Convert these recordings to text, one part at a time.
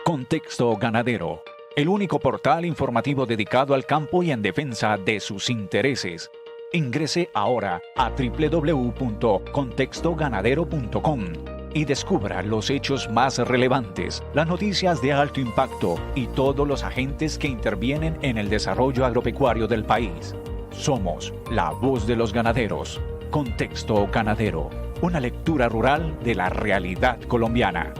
Contexto Ganadero, el único portal informativo dedicado al campo y en defensa de sus intereses. Ingrese ahora a www.contextoganadero.com y descubra los hechos más relevantes, las noticias de alto impacto y todos los agentes que intervienen en el desarrollo agropecuario del país. Somos la voz de los ganaderos. Contexto Ganadero, una lectura rural de la realidad colombiana.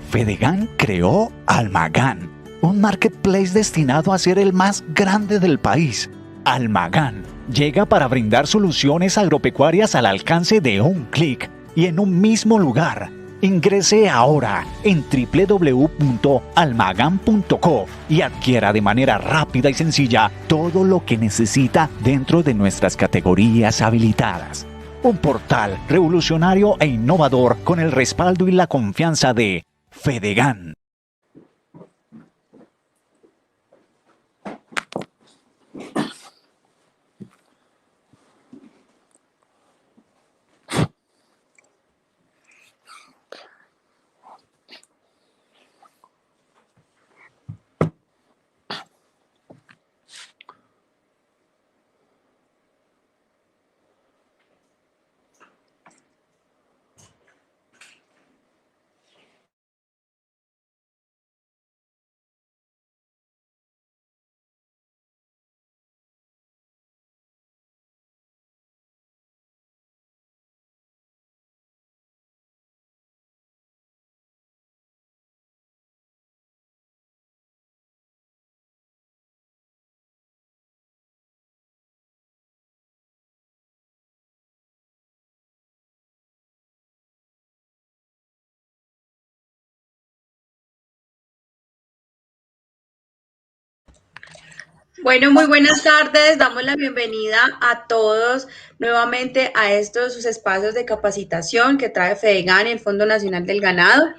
Fedegan creó Almagan, un marketplace destinado a ser el más grande del país. Almagan llega para brindar soluciones agropecuarias al alcance de un clic y en un mismo lugar. Ingrese ahora en www.almagan.co y adquiera de manera rápida y sencilla todo lo que necesita dentro de nuestras categorías habilitadas. Un portal revolucionario e innovador con el respaldo y la confianza de Fedegan. Bueno, muy buenas tardes. Damos la bienvenida a todos nuevamente a estos sus espacios de capacitación que trae FEDEGAN y el Fondo Nacional del Ganado.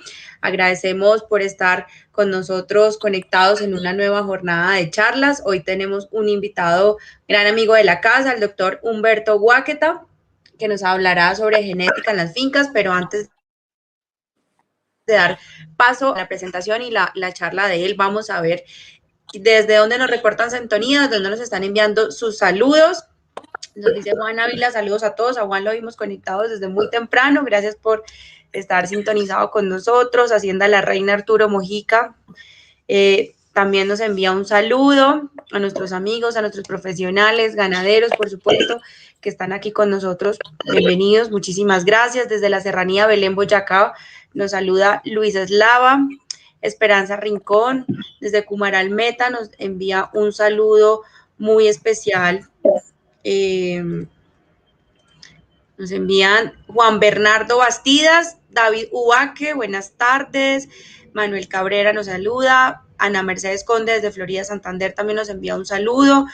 Agradecemos por estar con nosotros conectados en una nueva jornada de charlas. Hoy tenemos un invitado, gran amigo de la casa, el doctor Humberto Guáqueta, que nos hablará sobre genética en las fincas, pero antes de dar paso a la presentación y la charla de él, vamos a ver desde dónde nos reportan sintonía, desde dónde nos están enviando sus saludos. Nos dice Juan Ávila, saludos a todos. A Juan lo vimos conectados desde muy temprano. Gracias por estar sintonizado con nosotros. Hacienda La Reina Arturo Mojica también nos envía un saludo a nuestros amigos, a nuestros profesionales, ganaderos, por supuesto, que están aquí con nosotros. Bienvenidos, muchísimas gracias. Desde la Serranía Belén, Boyacá, nos saluda Luis Eslava. Esperanza Rincón, desde Cumaral Meta, nos envía un saludo muy especial. Nos envían Juan Bernardo Bastidas, David Ubaque, buenas tardes. Manuel Cabrera nos saluda. Ana Mercedes Conde desde Florida, Santander, también nos envía un saludo.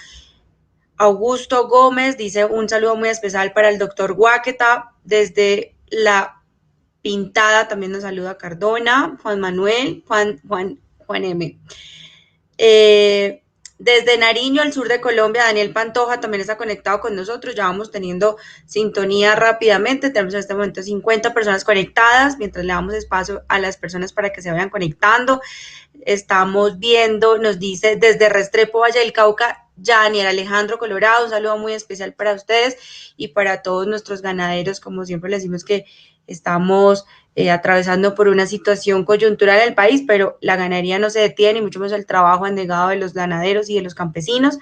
Augusto Gómez dice un saludo muy especial para el doctor Guáqueta. Desde La Pintada también nos saluda Cardona, Juan Manuel, Juan M. Desde Nariño, al sur de Colombia, Daniel Pantoja también está conectado con nosotros. Ya vamos teniendo sintonía rápidamente. Tenemos en este momento 50 personas conectadas, mientras le damos espacio a las personas para que se vayan conectando. Estamos viendo, nos dice desde Restrepo, Valle del Cauca, Janiel Alejandro Colorado, un saludo muy especial para ustedes y para todos nuestros ganaderos. Como siempre les decimos que estamos atravesando por una situación coyuntural en el país, pero la ganadería no se detiene y mucho menos el trabajo abnegado de los ganaderos y de los campesinos.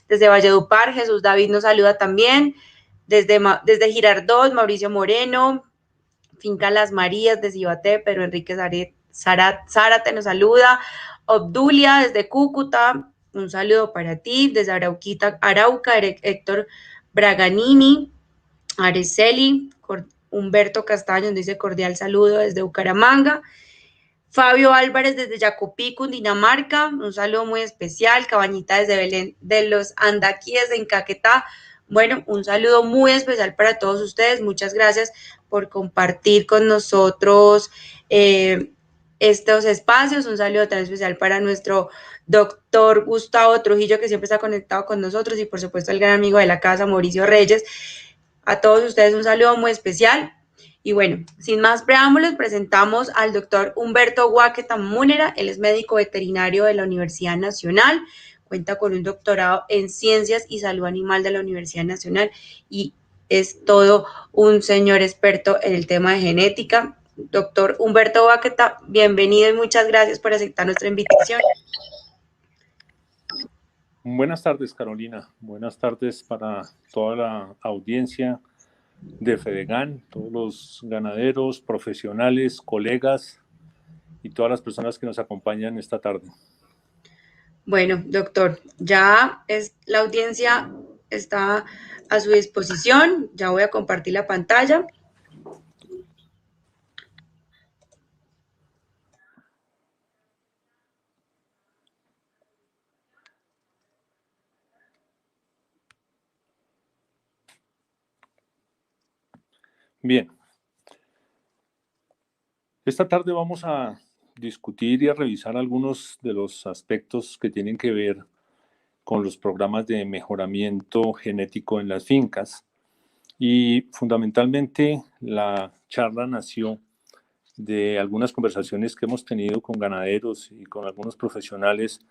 Desde Valledupar, Jesús David nos saluda también. Desde Girardot, Mauricio Moreno, Finca Las Marías de Cibaté, Pedro Enrique Zárate nos saluda. Obdulia desde Cúcuta, un saludo para ti. Desde Arauca, Héctor Braganini, Araceli, Humberto Castaño nos dice cordial saludo desde Bucaramanga. Fabio Álvarez desde Jacopí, Cundinamarca, un saludo muy especial. Cabañita desde Belén de los Andaquíes en Caquetá. Bueno, un saludo muy especial para todos ustedes. Muchas gracias por compartir con nosotros estos espacios. Un saludo tan especial para nuestro doctor Gustavo Trujillo, que siempre está conectado con nosotros, y por supuesto el gran amigo de la casa, Mauricio Reyes. A todos ustedes un saludo muy especial. Y bueno, sin más preámbulos, presentamos al doctor Humberto Guaqueta Múnera. Él es médico veterinario de la Universidad Nacional, cuenta con un doctorado en Ciencias y Salud Animal de la Universidad Nacional y es todo un señor experto en el tema de genética. Doctor Humberto Guaqueta, bienvenido y muchas gracias por aceptar nuestra invitación. Buenas tardes, Carolina. Buenas tardes para toda la audiencia de Fedegan, todos los ganaderos, profesionales, colegas y todas las personas que nos acompañan esta tarde. Bueno, doctor, ya la audiencia está a su disposición. Ya voy a compartir la pantalla. Bien. Esta tarde vamos a discutir y a revisar algunos de los aspectos que tienen que ver con los programas de mejoramiento genético en las fincas. Y fundamentalmente la charla nació de algunas conversaciones que hemos tenido con ganaderos y con algunos profesionales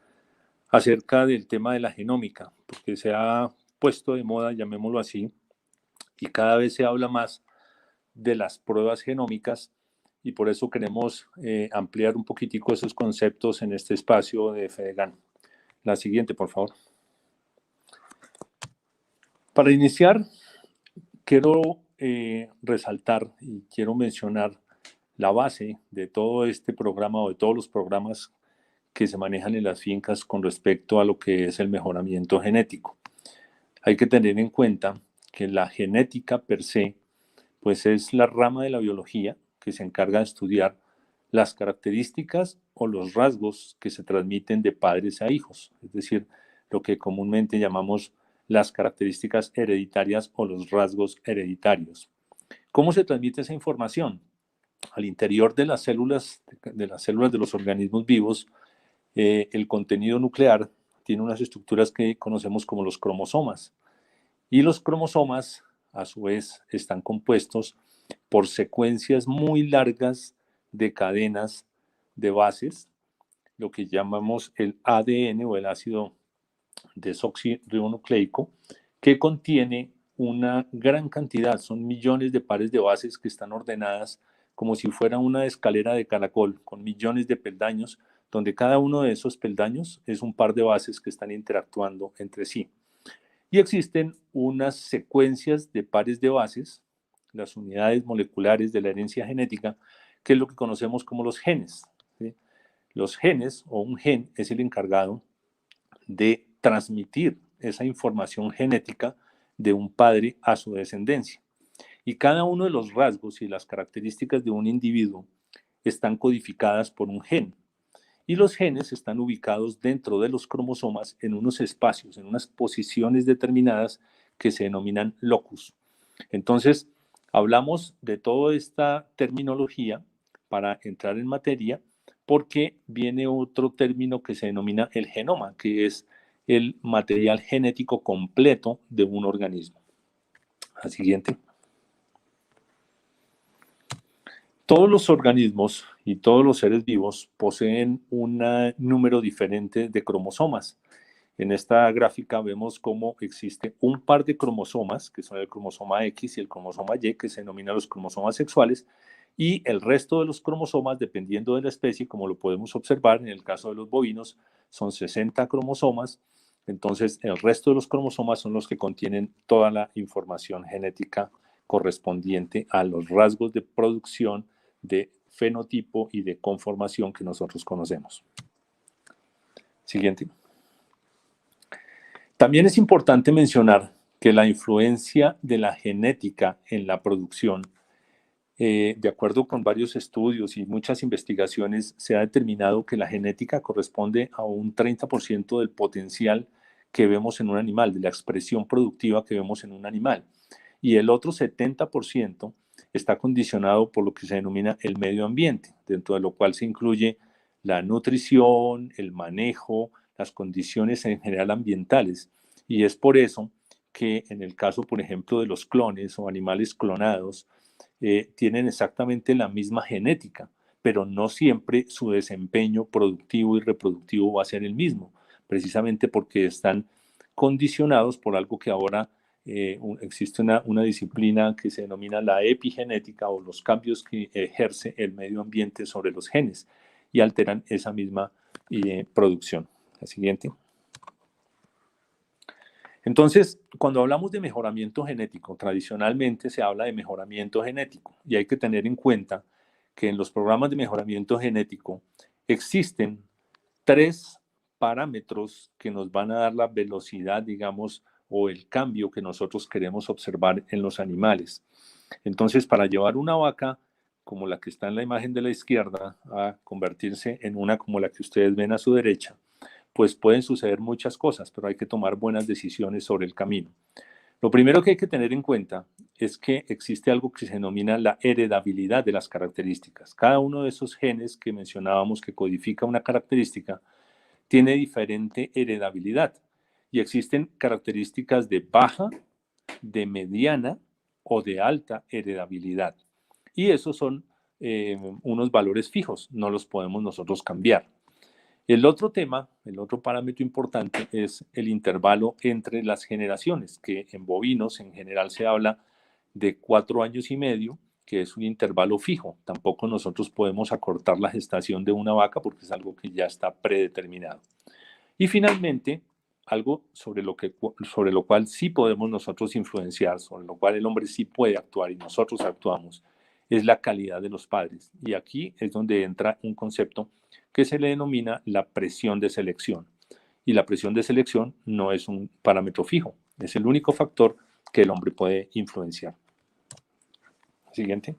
acerca del tema de la genómica, porque se ha puesto de moda, llamémoslo así, y cada vez se habla más de las pruebas genómicas y por eso queremos ampliar un poquitico esos conceptos en este espacio de Fedegan. La siguiente, por favor. Para iniciar, quiero resaltar y quiero mencionar la base de todo este programa o de todos los programas que se manejan en las fincas con respecto a lo que es el mejoramiento genético. Hay que tener en cuenta que la genética per se, pues es la rama de la biología que se encarga de estudiar las características o los rasgos que se transmiten de padres a hijos, es decir, lo que comúnmente llamamos las características hereditarias o los rasgos hereditarios. ¿Cómo se transmite esa información? Al interior de las células de los organismos vivos, el contenido nuclear tiene unas estructuras que conocemos como los cromosomas. Y los cromosomas, a su vez, están compuestos por secuencias muy largas de cadenas de bases, lo que llamamos el ADN o el ácido desoxirribonucleico, que contiene una gran cantidad, son millones de pares de bases que están ordenadas como si fuera una escalera de caracol, con millones de peldaños, donde cada uno de esos peldaños es un par de bases que están interactuando entre sí. Y existen unas secuencias de pares de bases, las unidades moleculares de la herencia genética, que es lo que conocemos como los genes, ¿sí? Los genes o un gen es el encargado de transmitir esa información genética de un padre a su descendencia. Y cada uno de los rasgos y las características de un individuo están codificadas por un gen. Y los genes están ubicados dentro de los cromosomas en unos espacios, en unas posiciones determinadas que se denominan locus. Entonces, hablamos de toda esta terminología para entrar en materia, porque viene otro término que se denomina el genoma, que es el material genético completo de un organismo. La siguiente. Todos los organismos y todos los seres vivos poseen un número diferente de cromosomas. En esta gráfica vemos cómo existe un par de cromosomas, que son el cromosoma X y el cromosoma Y, que se denominan los cromosomas sexuales, y el resto de los cromosomas, dependiendo de la especie, como lo podemos observar en el caso de los bovinos, son 60 cromosomas. Entonces, el resto de los cromosomas son los que contienen toda la información genética correspondiente a los rasgos de producción, de fenotipo y de conformación que nosotros conocemos. Siguiente. También es importante mencionar que la influencia de la genética en la producción, de acuerdo con varios estudios y muchas investigaciones, se ha determinado que la genética corresponde a un 30% del potencial que vemos en un animal, de la expresión productiva que vemos en un animal. Y el otro 70% está condicionado por lo que se denomina el medio ambiente, dentro de lo cual se incluye la nutrición, el manejo, las condiciones en general ambientales. Y es por eso que en el caso, por ejemplo, de los clones o animales clonados, tienen exactamente la misma genética, pero no siempre su desempeño productivo y reproductivo va a ser el mismo, precisamente porque están condicionados por algo que ahora existe una disciplina que se denomina la epigenética, o los cambios que ejerce el medio ambiente sobre los genes y alteran esa misma producción. La siguiente. Entonces, cuando hablamos de mejoramiento genético, tradicionalmente se habla de mejoramiento genético, y hay que tener en cuenta que en los programas de mejoramiento genético existen 3 parámetros que nos van a dar la velocidad, digamos, o el cambio que nosotros queremos observar en los animales. Entonces, para llevar una vaca como la que está en la imagen de la izquierda a convertirse en una como la que ustedes ven a su derecha, pues pueden suceder muchas cosas, pero hay que tomar buenas decisiones sobre el camino. Lo primero que hay que tener en cuenta es que existe algo que se denomina la heredabilidad de las características. Cada uno de esos genes que mencionábamos que codifica una característica tiene diferente heredabilidad, y existen características de baja, de mediana o de alta heredabilidad. Y esos son unos valores fijos, no los podemos nosotros cambiar. El otro tema, el otro parámetro importante es el intervalo entre las generaciones, que en bovinos en general se habla de 4 años y medio, que es un intervalo fijo. Tampoco nosotros podemos acortar la gestación de una vaca porque es algo que ya está predeterminado. Y finalmente, algo sobre lo cual sí podemos nosotros influenciar, sobre lo cual el hombre sí puede actuar y nosotros actuamos, es la calidad de los padres. Y aquí es donde entra un concepto que se le denomina la presión de selección. Y la presión de selección no es un parámetro fijo, es el único factor que el hombre puede influenciar. Siguiente.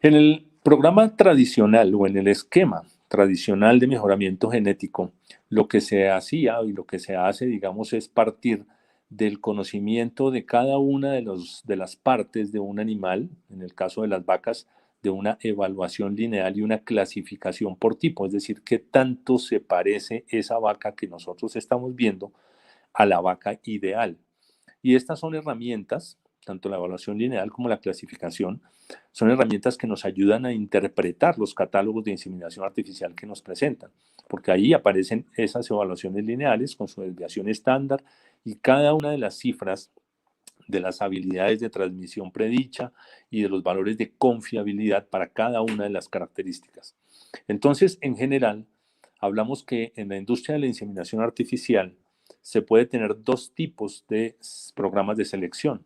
En el programa tradicional o en el esquema tradicional de mejoramiento genético, lo que se hacía y lo que se hace, digamos, es partir del conocimiento de cada una de las partes de un animal, en el caso de las vacas, de una evaluación lineal y una clasificación por tipo, es decir, qué tanto se parece esa vaca que nosotros estamos viendo a la vaca ideal. Y estas son herramientas, tanto la evaluación lineal como la clasificación, son herramientas que nos ayudan a interpretar los catálogos de inseminación artificial que nos presentan, porque ahí aparecen esas evaluaciones lineales con su desviación estándar y cada una de las cifras de las habilidades de transmisión predicha y de los valores de confiabilidad para cada una de las características. Entonces, en general, hablamos que en la industria de la inseminación artificial se puede tener 2 tipos de programas de selección.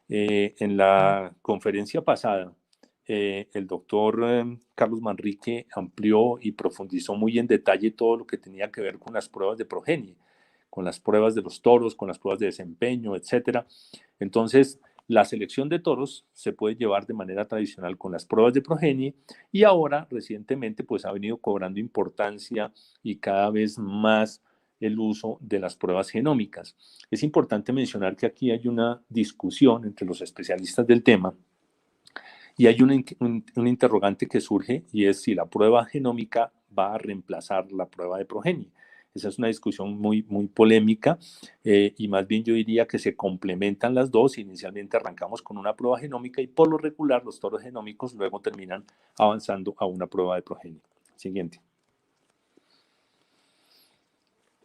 En la conferencia pasada, el doctor Carlos Manrique amplió y profundizó muy en detalle todo lo que tenía que ver con las pruebas de progenie, con las pruebas de los toros, con las pruebas de desempeño, etc. Entonces, la selección de toros se puede llevar de manera tradicional con las pruebas de progenie, y ahora, recientemente, pues ha venido cobrando importancia y cada vez más el uso de las pruebas genómicas. Es importante mencionar que aquí hay una discusión entre los especialistas del tema y hay un interrogante que surge, y es si la prueba genómica va a reemplazar la prueba de progenie. Esa es una discusión muy, muy polémica, y más bien yo diría que se complementan las dos. Inicialmente arrancamos con una prueba genómica y por lo regular los toros genómicos luego terminan avanzando a una prueba de progenie. Siguiente.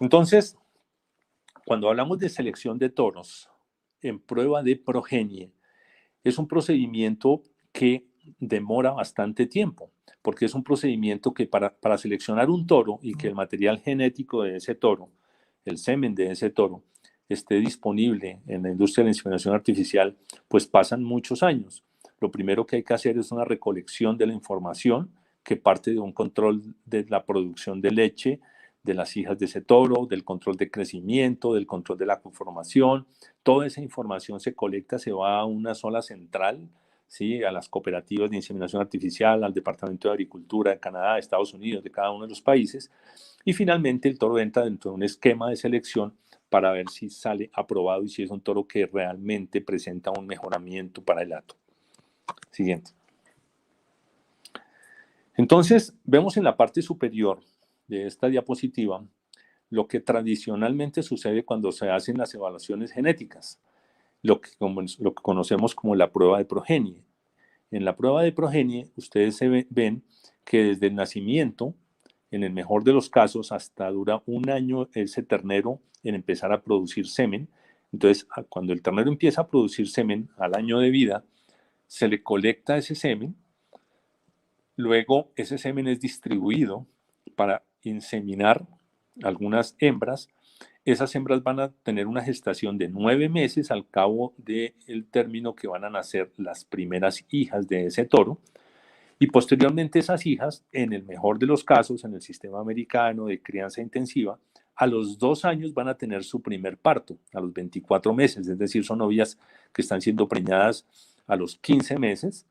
Entonces, cuando hablamos de selección de toros en prueba de progenie, es un procedimiento que demora bastante tiempo, porque es un procedimiento que para seleccionar un toro y que el material genético de ese toro, el semen de ese toro, esté disponible en la industria de la inseminación artificial, pues pasan muchos años. Lo primero que hay que hacer es una recolección de la información que parte de un control de la producción de leche de las hijas de ese toro, del control de crecimiento, del control de la conformación. Toda esa información se colecta, se va a una sola central, ¿sí? A las cooperativas de inseminación artificial, al Departamento de Agricultura de Canadá, de Estados Unidos, de cada uno de los países, y finalmente el toro entra dentro de un esquema de selección para ver si sale aprobado y si es un toro que realmente presenta un mejoramiento para el hato. Siguiente. Entonces, vemos en la parte superior de esta diapositiva lo que tradicionalmente sucede cuando se hacen las evaluaciones genéticas. lo que conocemos como la prueba de progenie. En la prueba de progenie, ustedes ven que desde el nacimiento, en el mejor de los casos, hasta dura un año ese ternero en empezar a producir semen. Entonces, cuando el ternero empieza a producir semen al año de vida, se le colecta ese semen, luego ese semen es distribuido para inseminar algunas hembras. Esas hembras van a tener una gestación de 9 meses al cabo del término que van a nacer las primeras hijas de ese toro. Y posteriormente esas hijas, en el mejor de los casos, en el sistema americano de crianza intensiva, a los 2 años van a tener su primer parto, a los 24 meses, es decir, son novillas que están siendo preñadas a los 15 meses,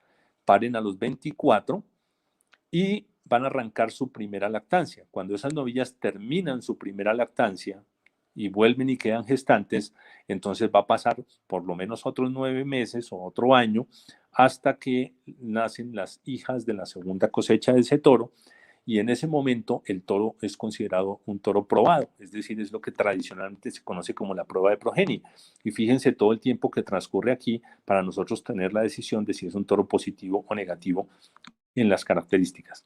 paren a los 24 y van a arrancar su primera lactancia. Cuando esas novillas terminan su primera lactancia y vuelven y quedan gestantes, entonces va a pasar por lo menos otros 9 meses o otro año hasta que nacen las hijas de la segunda cosecha de ese toro, y en ese momento el toro es considerado un toro probado, es decir, es lo que tradicionalmente se conoce como la prueba de progenie. Y fíjense todo el tiempo que transcurre aquí para nosotros tener la decisión de si es un toro positivo o negativo en las características.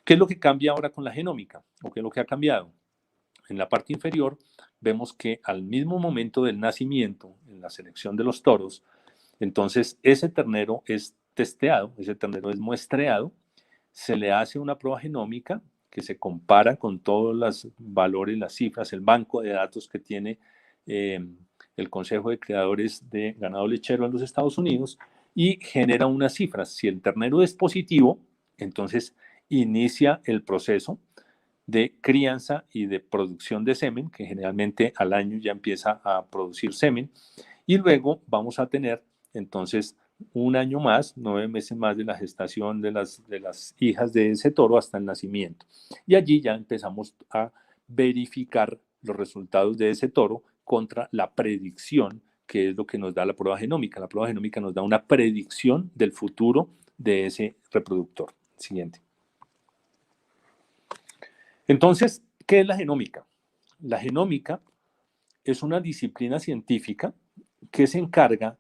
¿Qué es lo que cambia ahora con la genómica? ¿O qué es lo que ha cambiado? En la parte inferior vemos que al mismo momento del nacimiento, en la selección de los toros, entonces ese ternero es testeado, ese ternero es muestreado, se le hace una prueba genómica que se compara con todos los valores, las cifras, el banco de datos que tiene el Consejo de Criadores de Ganado Lechero en los Estados Unidos, y genera unas cifras. Si el ternero es positivo, entonces inicia el proceso de crianza y de producción de semen, que generalmente al año ya empieza a producir semen, y luego vamos a tener entonces un año más, 9 meses más de la gestación de las hijas de ese toro hasta el nacimiento. Y allí ya empezamos a verificar los resultados de ese toro contra la predicción, que es lo que nos da la prueba genómica. La prueba genómica nos da una predicción del futuro de ese reproductor. Siguiente. Entonces, ¿qué es la genómica? La genómica es una disciplina científica que se encarga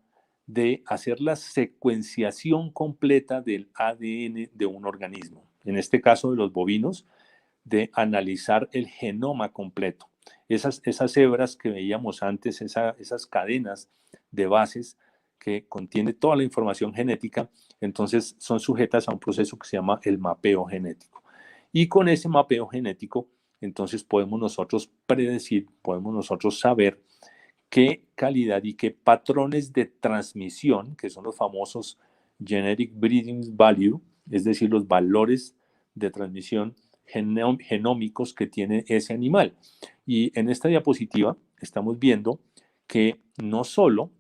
de hacer la secuenciación completa del ADN de un organismo. En este caso de los bovinos, de analizar el genoma completo. Esas hebras que veíamos antes, esas cadenas de bases que contiene toda la información genética, entonces son sujetas a un proceso que se llama el mapeo genético. Y con ese mapeo genético, entonces podemos nosotros predecir, podemos nosotros saber qué calidad y qué patrones de transmisión, que son los famosos Genetic Breeding Value, es decir, los valores de transmisión genómicos que tiene ese animal. Y en esta diapositiva estamos viendo que no solo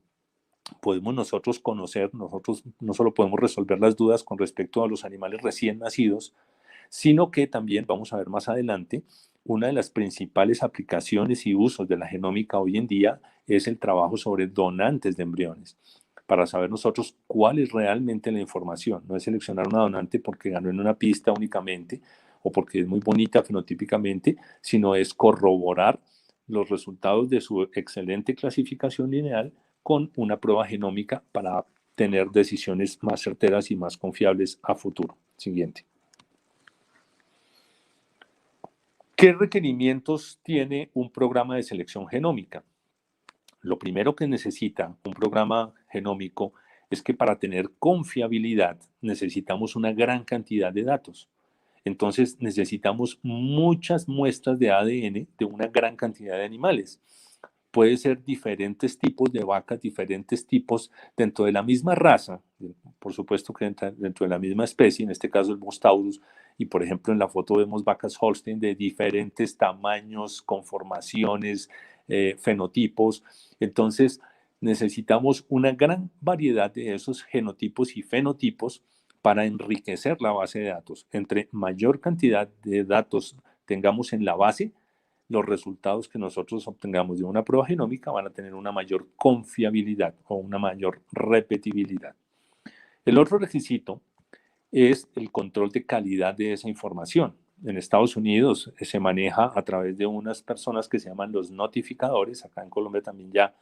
podemos nosotros conocer, nosotros no solo podemos resolver las dudas con respecto a los animales recién nacidos, sino que también, vamos a ver más adelante, una de las principales aplicaciones y usos de la genómica hoy en día es el trabajo sobre donantes de embriones, para saber nosotros cuál es realmente la información. No es seleccionar una donante porque ganó en una pista únicamente o porque es muy bonita fenotípicamente, sino es corroborar los resultados de su excelente clasificación lineal con una prueba genómica para tener decisiones más certeras y más confiables a futuro. Siguiente. ¿Qué requerimientos tiene un programa de selección genómica? Lo primero que necesita un programa genómico es que para tener confiabilidad necesitamos una gran cantidad de datos. Entonces necesitamos muchas muestras de ADN de una gran cantidad de animales. Puede ser diferentes tipos de vacas, diferentes tipos dentro de la misma raza, por supuesto que dentro de la misma especie, en este caso el Bos taurus, y por ejemplo en la foto vemos vacas Holstein de diferentes tamaños, conformaciones, fenotipos. Entonces necesitamos una gran variedad de esos genotipos y fenotipos para enriquecer la base de datos. Entre mayor cantidad de datos tengamos en la base, los resultados que nosotros obtengamos de una prueba genómica van a tener una mayor confiabilidad o una mayor repetibilidad. El otro requisito es el control de calidad de esa información. en Estados Unidos se maneja a través de unas personas que se llaman los notificadores. Acá en Colombia también ya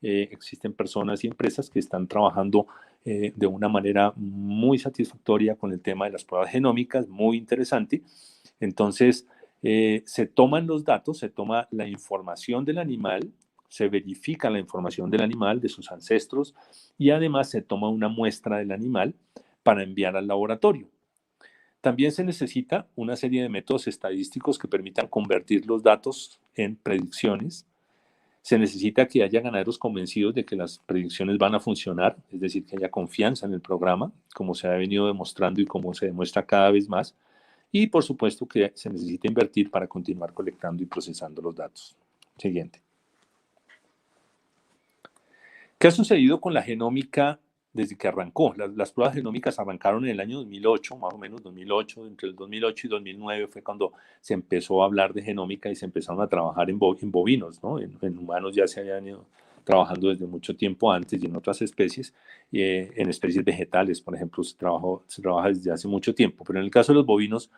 existen personas y empresas que están trabajando de una manera muy satisfactoria con el tema de las pruebas genómicas, muy interesante. Entonces, se toman los datos, se toma la información del animal, se verifica la información del animal, de sus ancestros, y además se toma una muestra del animal para enviar al laboratorio. También se necesita una serie de métodos estadísticos que permitan convertir los datos en predicciones. Se necesita que haya ganaderos convencidos de que las predicciones van a funcionar, es decir, que haya confianza en el programa, como se ha venido demostrando y como se demuestra cada vez más. Y por supuesto que se necesita invertir para continuar colectando y procesando los datos. Siguiente. ¿Qué ha sucedido con la genómica desde que arrancó? Las pruebas genómicas arrancaron en el año 2008, más o menos 2008, entre el 2008 y 2009 fue cuando se empezó a hablar de genómica y se empezaron a trabajar en bovinos, ¿no? En humanos ya se habían ido trabajando desde mucho tiempo antes y en otras especies, en especies vegetales, por ejemplo, se trabaja desde hace mucho tiempo, pero en el caso de los bovinos,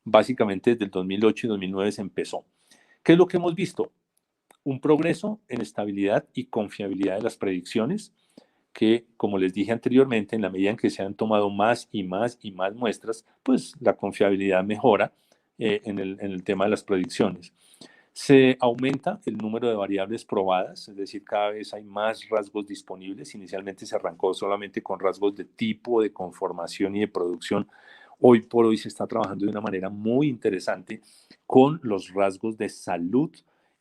básicamente desde el 2008 y 2009 se empezó. ¿Qué es lo que hemos visto? Un progreso en estabilidad y confiabilidad de las predicciones, que, como les dije anteriormente, en la medida en que se han tomado más y más y más muestras, pues la confiabilidad mejora en el tema de las predicciones. Se aumenta el número de variables probadas, es decir, cada vez hay más rasgos disponibles. Inicialmente se arrancó solamente con rasgos de tipo, de conformación y de producción. Hoy por hoy se está trabajando de una manera muy interesante con los rasgos de salud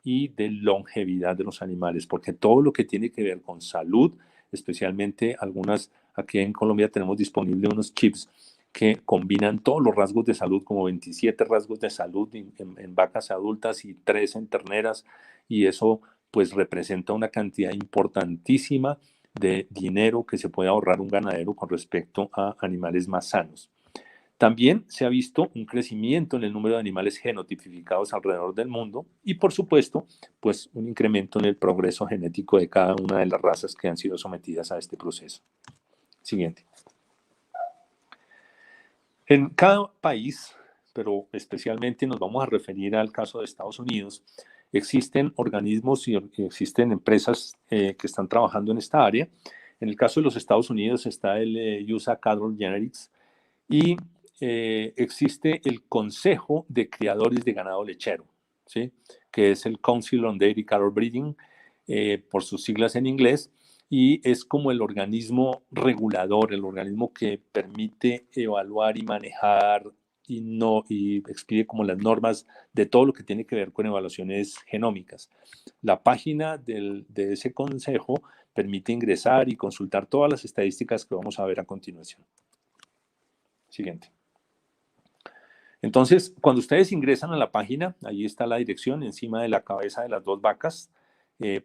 y de longevidad de los animales, porque todo lo que tiene que ver con salud, especialmente aquí en Colombia tenemos disponibles unos chips que combinan todos los rasgos de salud, como 27 rasgos de salud en vacas adultas y 3 en terneras, y eso pues representa una cantidad importantísima de dinero que se puede ahorrar un ganadero con respecto a animales más sanos. También se ha visto un crecimiento en el número de animales genotipificados alrededor del mundo y, por supuesto, pues un incremento en el progreso genético de cada una de las razas que han sido sometidas a este proceso. Siguiente. En cada país, pero especialmente nos vamos a referir al caso de Estados Unidos, existen organismos y existen empresas que están trabajando en esta área. En el caso de los Estados Unidos está el USA Cattle Genetics y existe el Consejo de Criadores de Ganado Lechero, ¿sí? Que es el Council on Dairy Cattle Breeding, por sus siglas en inglés, y es como el organismo regulador, el organismo que permite evaluar y manejar y expide como las normas de todo lo que tiene que ver con evaluaciones genómicas. La página de ese consejo permite ingresar y consultar todas las estadísticas que vamos a ver a continuación. Siguiente. Entonces, cuando ustedes ingresan a la página, ahí está la dirección, encima de la cabeza de las dos vacas,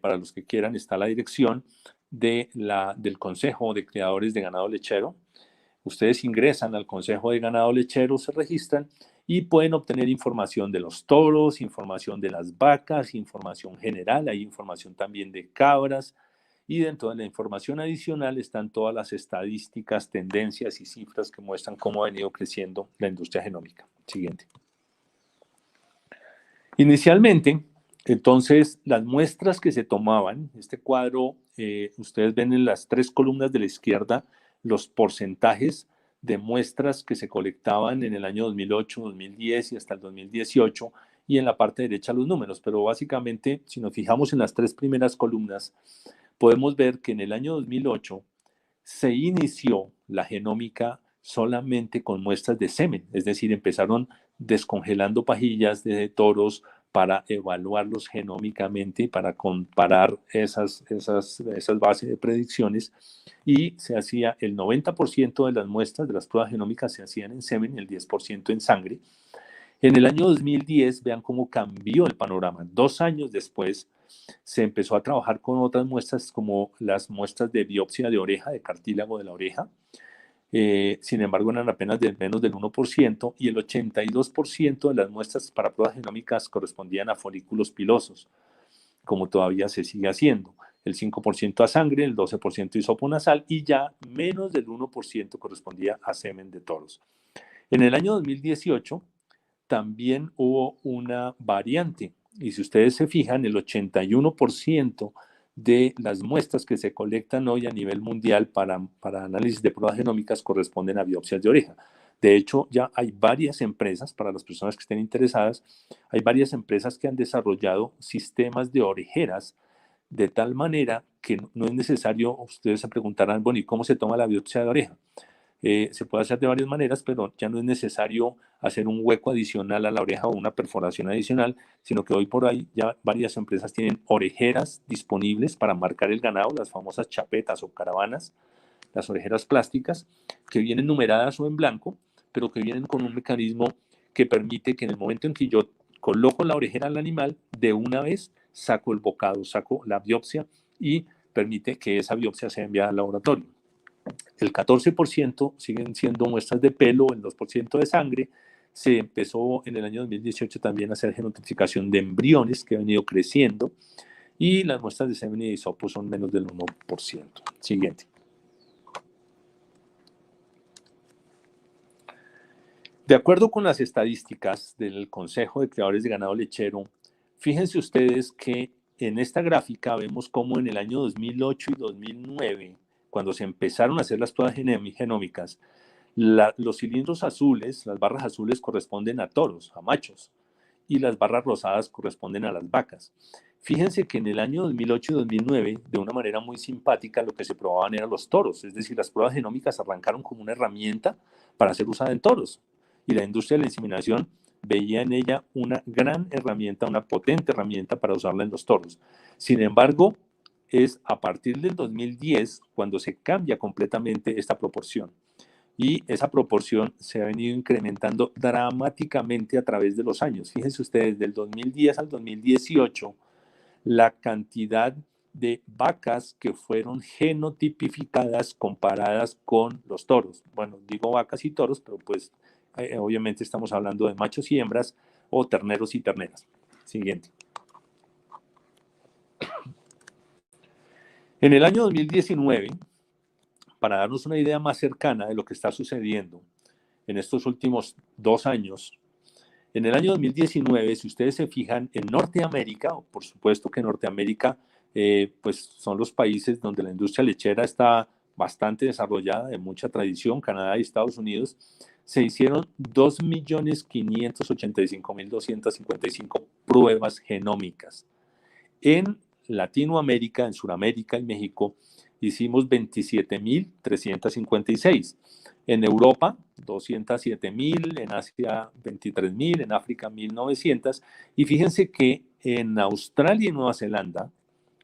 para los que quieran está la dirección del Consejo de Criadores de Ganado Lechero. Ustedes ingresan al Consejo de Ganado Lechero, se registran y pueden obtener información de los toros, información de las vacas, información general, hay información también de cabras, y dentro de la información adicional están todas las estadísticas, tendencias y cifras que muestran cómo ha venido creciendo la industria genómica. Siguiente. Inicialmente, entonces, las muestras que se tomaban, este cuadro, ustedes ven en las 3 columnas de la izquierda los porcentajes de muestras que se colectaban en el año 2008, 2010 y hasta el 2018, y en la parte derecha los números, pero básicamente, si nos fijamos en las 3 primeras columnas, podemos ver que en el año 2008 se inició la genómica solamente con muestras de semen, es decir, empezaron descongelando pajillas de toros para evaluarlos genómicamente, para comparar esas bases de predicciones, y se hacía el 90% de las muestras de las pruebas genómicas se hacían en semen y el 10% en sangre. En el año 2010, vean cómo cambió el panorama. 2 años después, se empezó a trabajar con otras muestras como las muestras de biopsia de oreja, de cartílago de la oreja. Sin embargo, eran apenas menos del 1% y el 82% de las muestras para pruebas genómicas correspondían a folículos pilosos, como todavía se sigue haciendo. El 5% a sangre, el 12% hisopo nasal y ya menos del 1% correspondía a semen de toros. En el año 2018, también hubo una variante. Y si ustedes se fijan, el 81% de las muestras que se colectan hoy a nivel mundial para análisis de pruebas genómicas corresponden a biopsias de oreja. De hecho, ya hay varias empresas, para las personas que estén interesadas, hay varias empresas que han desarrollado sistemas de orejeras de tal manera que no es necesario, ustedes se preguntarán, bueno, ¿y cómo se toma la biopsia de oreja? Se puede hacer de varias maneras, pero ya no es necesario hacer un hueco adicional a la oreja o una perforación adicional, sino que hoy por hoy ya varias empresas tienen orejeras disponibles para marcar el ganado, las famosas chapetas o caravanas, las orejeras plásticas, que vienen numeradas o en blanco, pero que vienen con un mecanismo que permite que en el momento en que yo coloco la orejera al animal, de una vez saco el bocado, saco la biopsia y permite que esa biopsia sea enviada al laboratorio. El 14% siguen siendo muestras de pelo, el 2% de sangre. Se empezó en el año 2018 también a hacer genotipificación de embriones que ha venido creciendo y las muestras de semen y de hisopo son menos del 1%. Siguiente. De acuerdo con las estadísticas del Consejo de Criadores de Ganado Lechero, fíjense ustedes que en esta gráfica vemos cómo en el año 2008 y 2009, cuando se empezaron a hacer las pruebas genómicas, los cilindros azules, las barras azules corresponden a toros, a machos, y las barras rosadas corresponden a las vacas. Fíjense que en el año 2008 y 2009, de una manera muy simpática, lo que se probaban eran los toros, es decir, las pruebas genómicas arrancaron como una herramienta para ser usada en toros. Y la industria de la inseminación veía en ella una gran herramienta, una potente herramienta para usarla en los toros. Sin embargo, es a partir del 2010 cuando se cambia completamente esta proporción. Y esa proporción se ha venido incrementando dramáticamente a través de los años. Fíjense ustedes, del 2010 al 2018, la cantidad de vacas que fueron genotipificadas comparadas con los toros. Bueno, digo vacas y toros, pero pues obviamente estamos hablando de machos y hembras o terneros y terneras. Siguiente. En el año 2019, para darnos una idea más cercana de lo que está sucediendo en estos últimos 2 años, en el año 2019, si ustedes se fijan, en Norteamérica, por supuesto que Norteamérica pues son los países donde la industria lechera está bastante desarrollada, de mucha tradición, Canadá y Estados Unidos, se hicieron 2.585.255 pruebas genómicas. En Latinoamérica, en Sudamérica y México, hicimos 27.356. En Europa, 207.000, en Asia, 23.000, en África, 1.900. Y fíjense que en Australia y Nueva Zelanda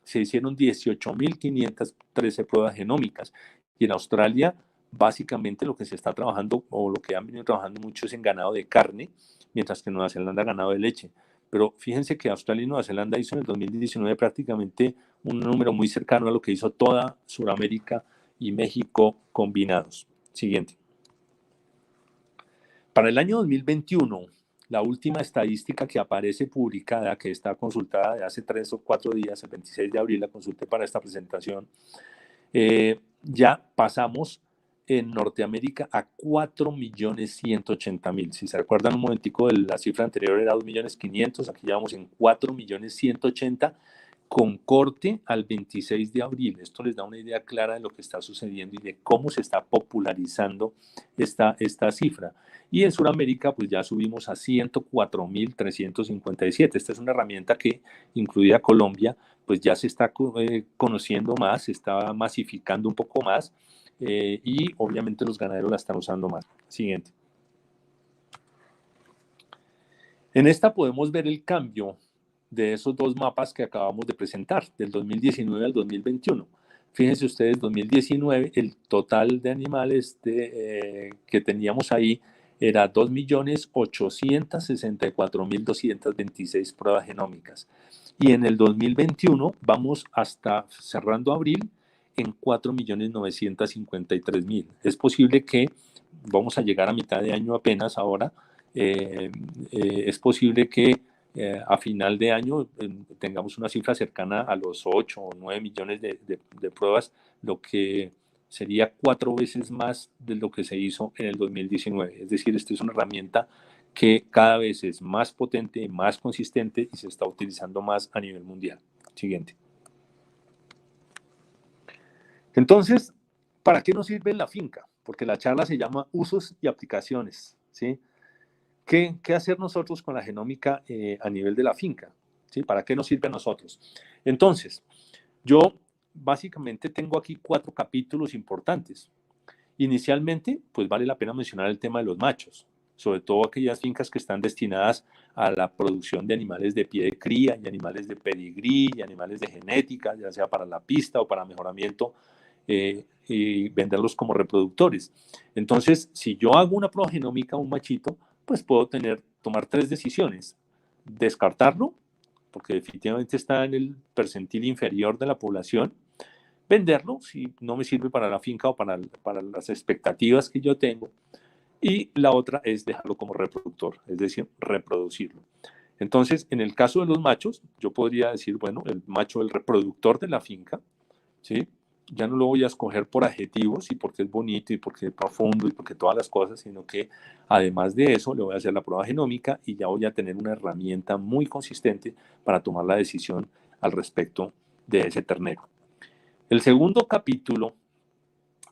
se hicieron 18.513 pruebas genómicas. Y en Australia, básicamente lo que se está trabajando, o lo que han venido trabajando mucho, es en ganado de carne, mientras que en Nueva Zelanda ganado de leche. Pero fíjense que Australia y Nueva Zelanda hizo en el 2019 prácticamente un número muy cercano a lo que hizo toda Sudamérica y México combinados. Siguiente. Para el año 2021, la última estadística que aparece publicada, que está consultada de hace 3 o 4 días, el 26 de abril, la consulté para esta presentación, ya pasamos en Norteamérica a 4.180.000. Si se recuerdan un momentico, la cifra anterior era 2.500.000, aquí ya vamos en 4.180.000 con corte al 26 de abril. Esto les da una idea clara de lo que está sucediendo y de cómo se está popularizando esta cifra. Y en Sudamérica, pues ya subimos a 104.357. Esta es una herramienta que, incluida Colombia, pues ya se está conociendo más, se está masificando un poco más y obviamente los ganaderos la están usando más. Siguiente. En esta podemos ver el cambio de esos 2 mapas que acabamos de presentar, del 2019 al 2021. Fíjense ustedes, 2019, el total de animales que teníamos ahí era 2.864.226 pruebas genómicas. Y en el 2021 vamos hasta, cerrando abril, en 4.953.000. Es posible que vamos a llegar a mitad de año apenas ahora. Es posible que a final de año tengamos una cifra cercana a los 8 o 9 millones de pruebas, lo que sería 4 veces más de lo que se hizo en el 2019. Es decir, esta es una herramienta que cada vez es más potente, más consistente y se está utilizando más a nivel mundial. Siguiente. Entonces, ¿para qué nos sirve la finca? Porque la charla se llama Usos y Aplicaciones, ¿sí? ¿Qué hacer nosotros con la genómica a nivel de la finca? ¿Sí? ¿Para qué nos sirve a nosotros? Entonces, yo básicamente tengo aquí 4 capítulos importantes. Inicialmente, pues vale la pena mencionar el tema de los machos, sobre todo aquellas fincas que están destinadas a la producción de animales de pie de cría y animales de pedigrí y animales de genética, ya sea para la pista o para mejoramiento, y venderlos como reproductores. Entonces, si yo hago una prueba genómica a un machito, pues puedo tomar 3 decisiones. Descartarlo, porque definitivamente está en el percentil inferior de la población. Venderlo, si no me sirve para la finca o para las expectativas que yo tengo. Y la otra es dejarlo como reproductor, es decir, reproducirlo. Entonces, en el caso de los machos, yo podría decir, bueno, el macho, el reproductor de la finca, ¿sí? Ya no lo voy a escoger por adjetivos y porque es bonito y porque es profundo y porque todas las cosas, sino que además de eso le voy a hacer la prueba genómica y ya voy a tener una herramienta muy consistente para tomar la decisión al respecto de ese ternero. El segundo capítulo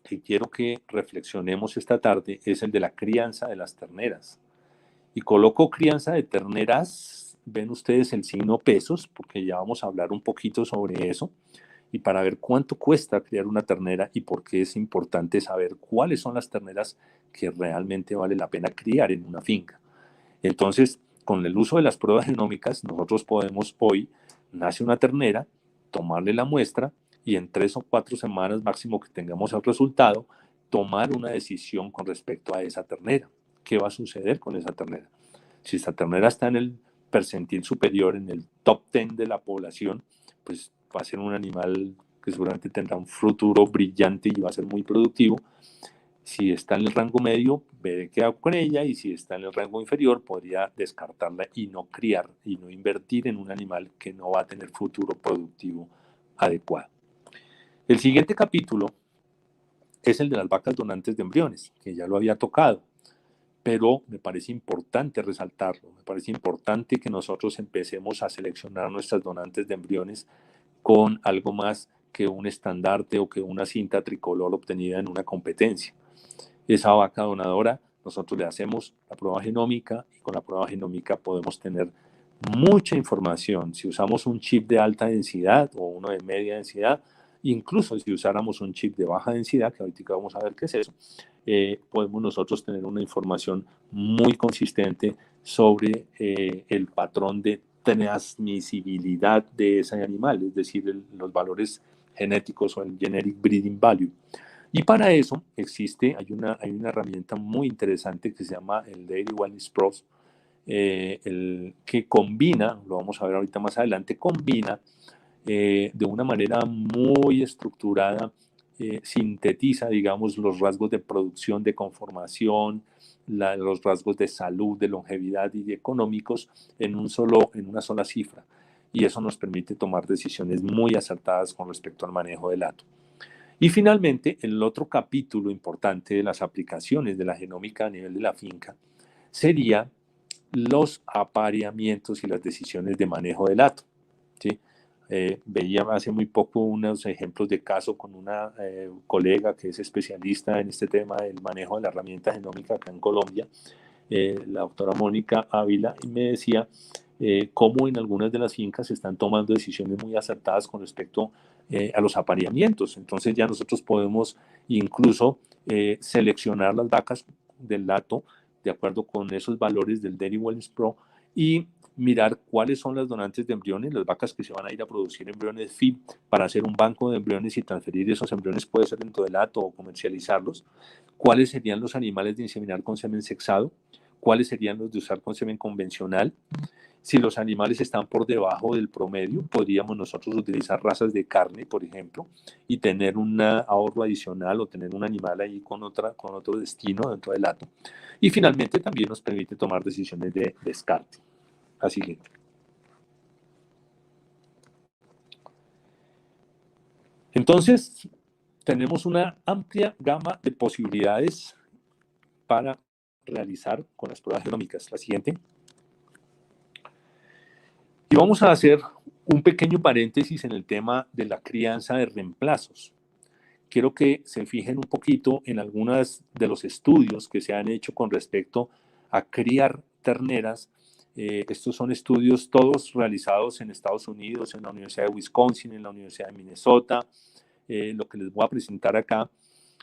que quiero que reflexionemos esta tarde es el de la crianza de las terneras. Y coloco crianza de terneras, ven ustedes el signo pesos, porque ya vamos a hablar un poquito sobre eso, y para ver cuánto cuesta criar una ternera y por qué es importante saber cuáles son las terneras que realmente vale la pena criar en una finca. Entonces, con el uso de las pruebas genómicas, nosotros podemos hoy, nace una ternera, tomarle la muestra y en 3 o 4 semanas máximo que tengamos el resultado, tomar una decisión con respecto a esa ternera. ¿Qué va a suceder con esa ternera? Si esta ternera está en el percentil superior, en el top 10 de la población, pues va a ser un animal que seguramente tendrá un futuro brillante y va a ser muy productivo. Si está en el rango medio, veré qué hago con ella, y si está en el rango inferior, podría descartarla y no criar y no invertir en un animal que no va a tener futuro productivo adecuado. El siguiente capítulo es el de las vacas donantes de embriones, que ya lo había tocado, pero me parece importante resaltarlo, me parece importante que nosotros empecemos a seleccionar nuestras donantes de embriones con algo más que un estandarte o que una cinta tricolor obtenida en una competencia. Esa vaca donadora, nosotros le hacemos la prueba genómica y con la prueba genómica podemos tener mucha información. Si usamos un chip de alta densidad o uno de media densidad, incluso si usáramos un chip de baja densidad, que ahorita vamos a ver qué es eso, podemos nosotros tener una información muy consistente sobre el patrón de transmisibilidad de ese animal, es decir, los valores genéticos o el genetic breeding value. Y para eso hay una herramienta muy interesante que se llama el Dairy Wellness Pro, que combina, lo vamos a ver ahorita más adelante, combina de una manera muy estructurada, sintetiza, digamos, los rasgos de producción, de conformación, los rasgos de salud, de longevidad y de económicos en una sola cifra. Y eso nos permite tomar decisiones muy acertadas con respecto al manejo del hato. Y finalmente, el otro capítulo importante de las aplicaciones de la genómica a nivel de la finca sería los apareamientos y las decisiones de manejo del hato, ¿sí? Veía hace muy poco unos ejemplos de caso con una colega que es especialista en este tema del manejo de la herramienta genómica acá en Colombia, la doctora Mónica Ávila, y me decía cómo en algunas de las fincas se están tomando decisiones muy acertadas con respecto a los apareamientos. Entonces ya nosotros podemos incluso seleccionar las vacas del hato de acuerdo con esos valores del Dairy Wellness Pro y mirar cuáles son las donantes de embriones, las vacas que se van a ir a producir embriones FIB para hacer un banco de embriones y transferir esos embriones, puede ser dentro del hato o comercializarlos, cuáles serían los animales de inseminar con semen sexado, cuáles serían los de usar con semen convencional. Si los animales están por debajo del promedio, podríamos nosotros utilizar razas de carne, por ejemplo, y tener un ahorro adicional o tener un animal ahí con otro destino dentro del hato. Y finalmente también nos permite tomar decisiones de descarte. La siguiente. Entonces, tenemos una amplia gama de posibilidades para realizar con las pruebas genómicas. La siguiente. Y vamos a hacer un pequeño paréntesis en el tema de la crianza de reemplazos. Quiero que se fijen un poquito en algunos de los estudios que se han hecho con respecto a criar terneras. Estos son estudios todos realizados en Estados Unidos, en la Universidad de Wisconsin, en la Universidad de Minnesota, lo que les voy a presentar acá.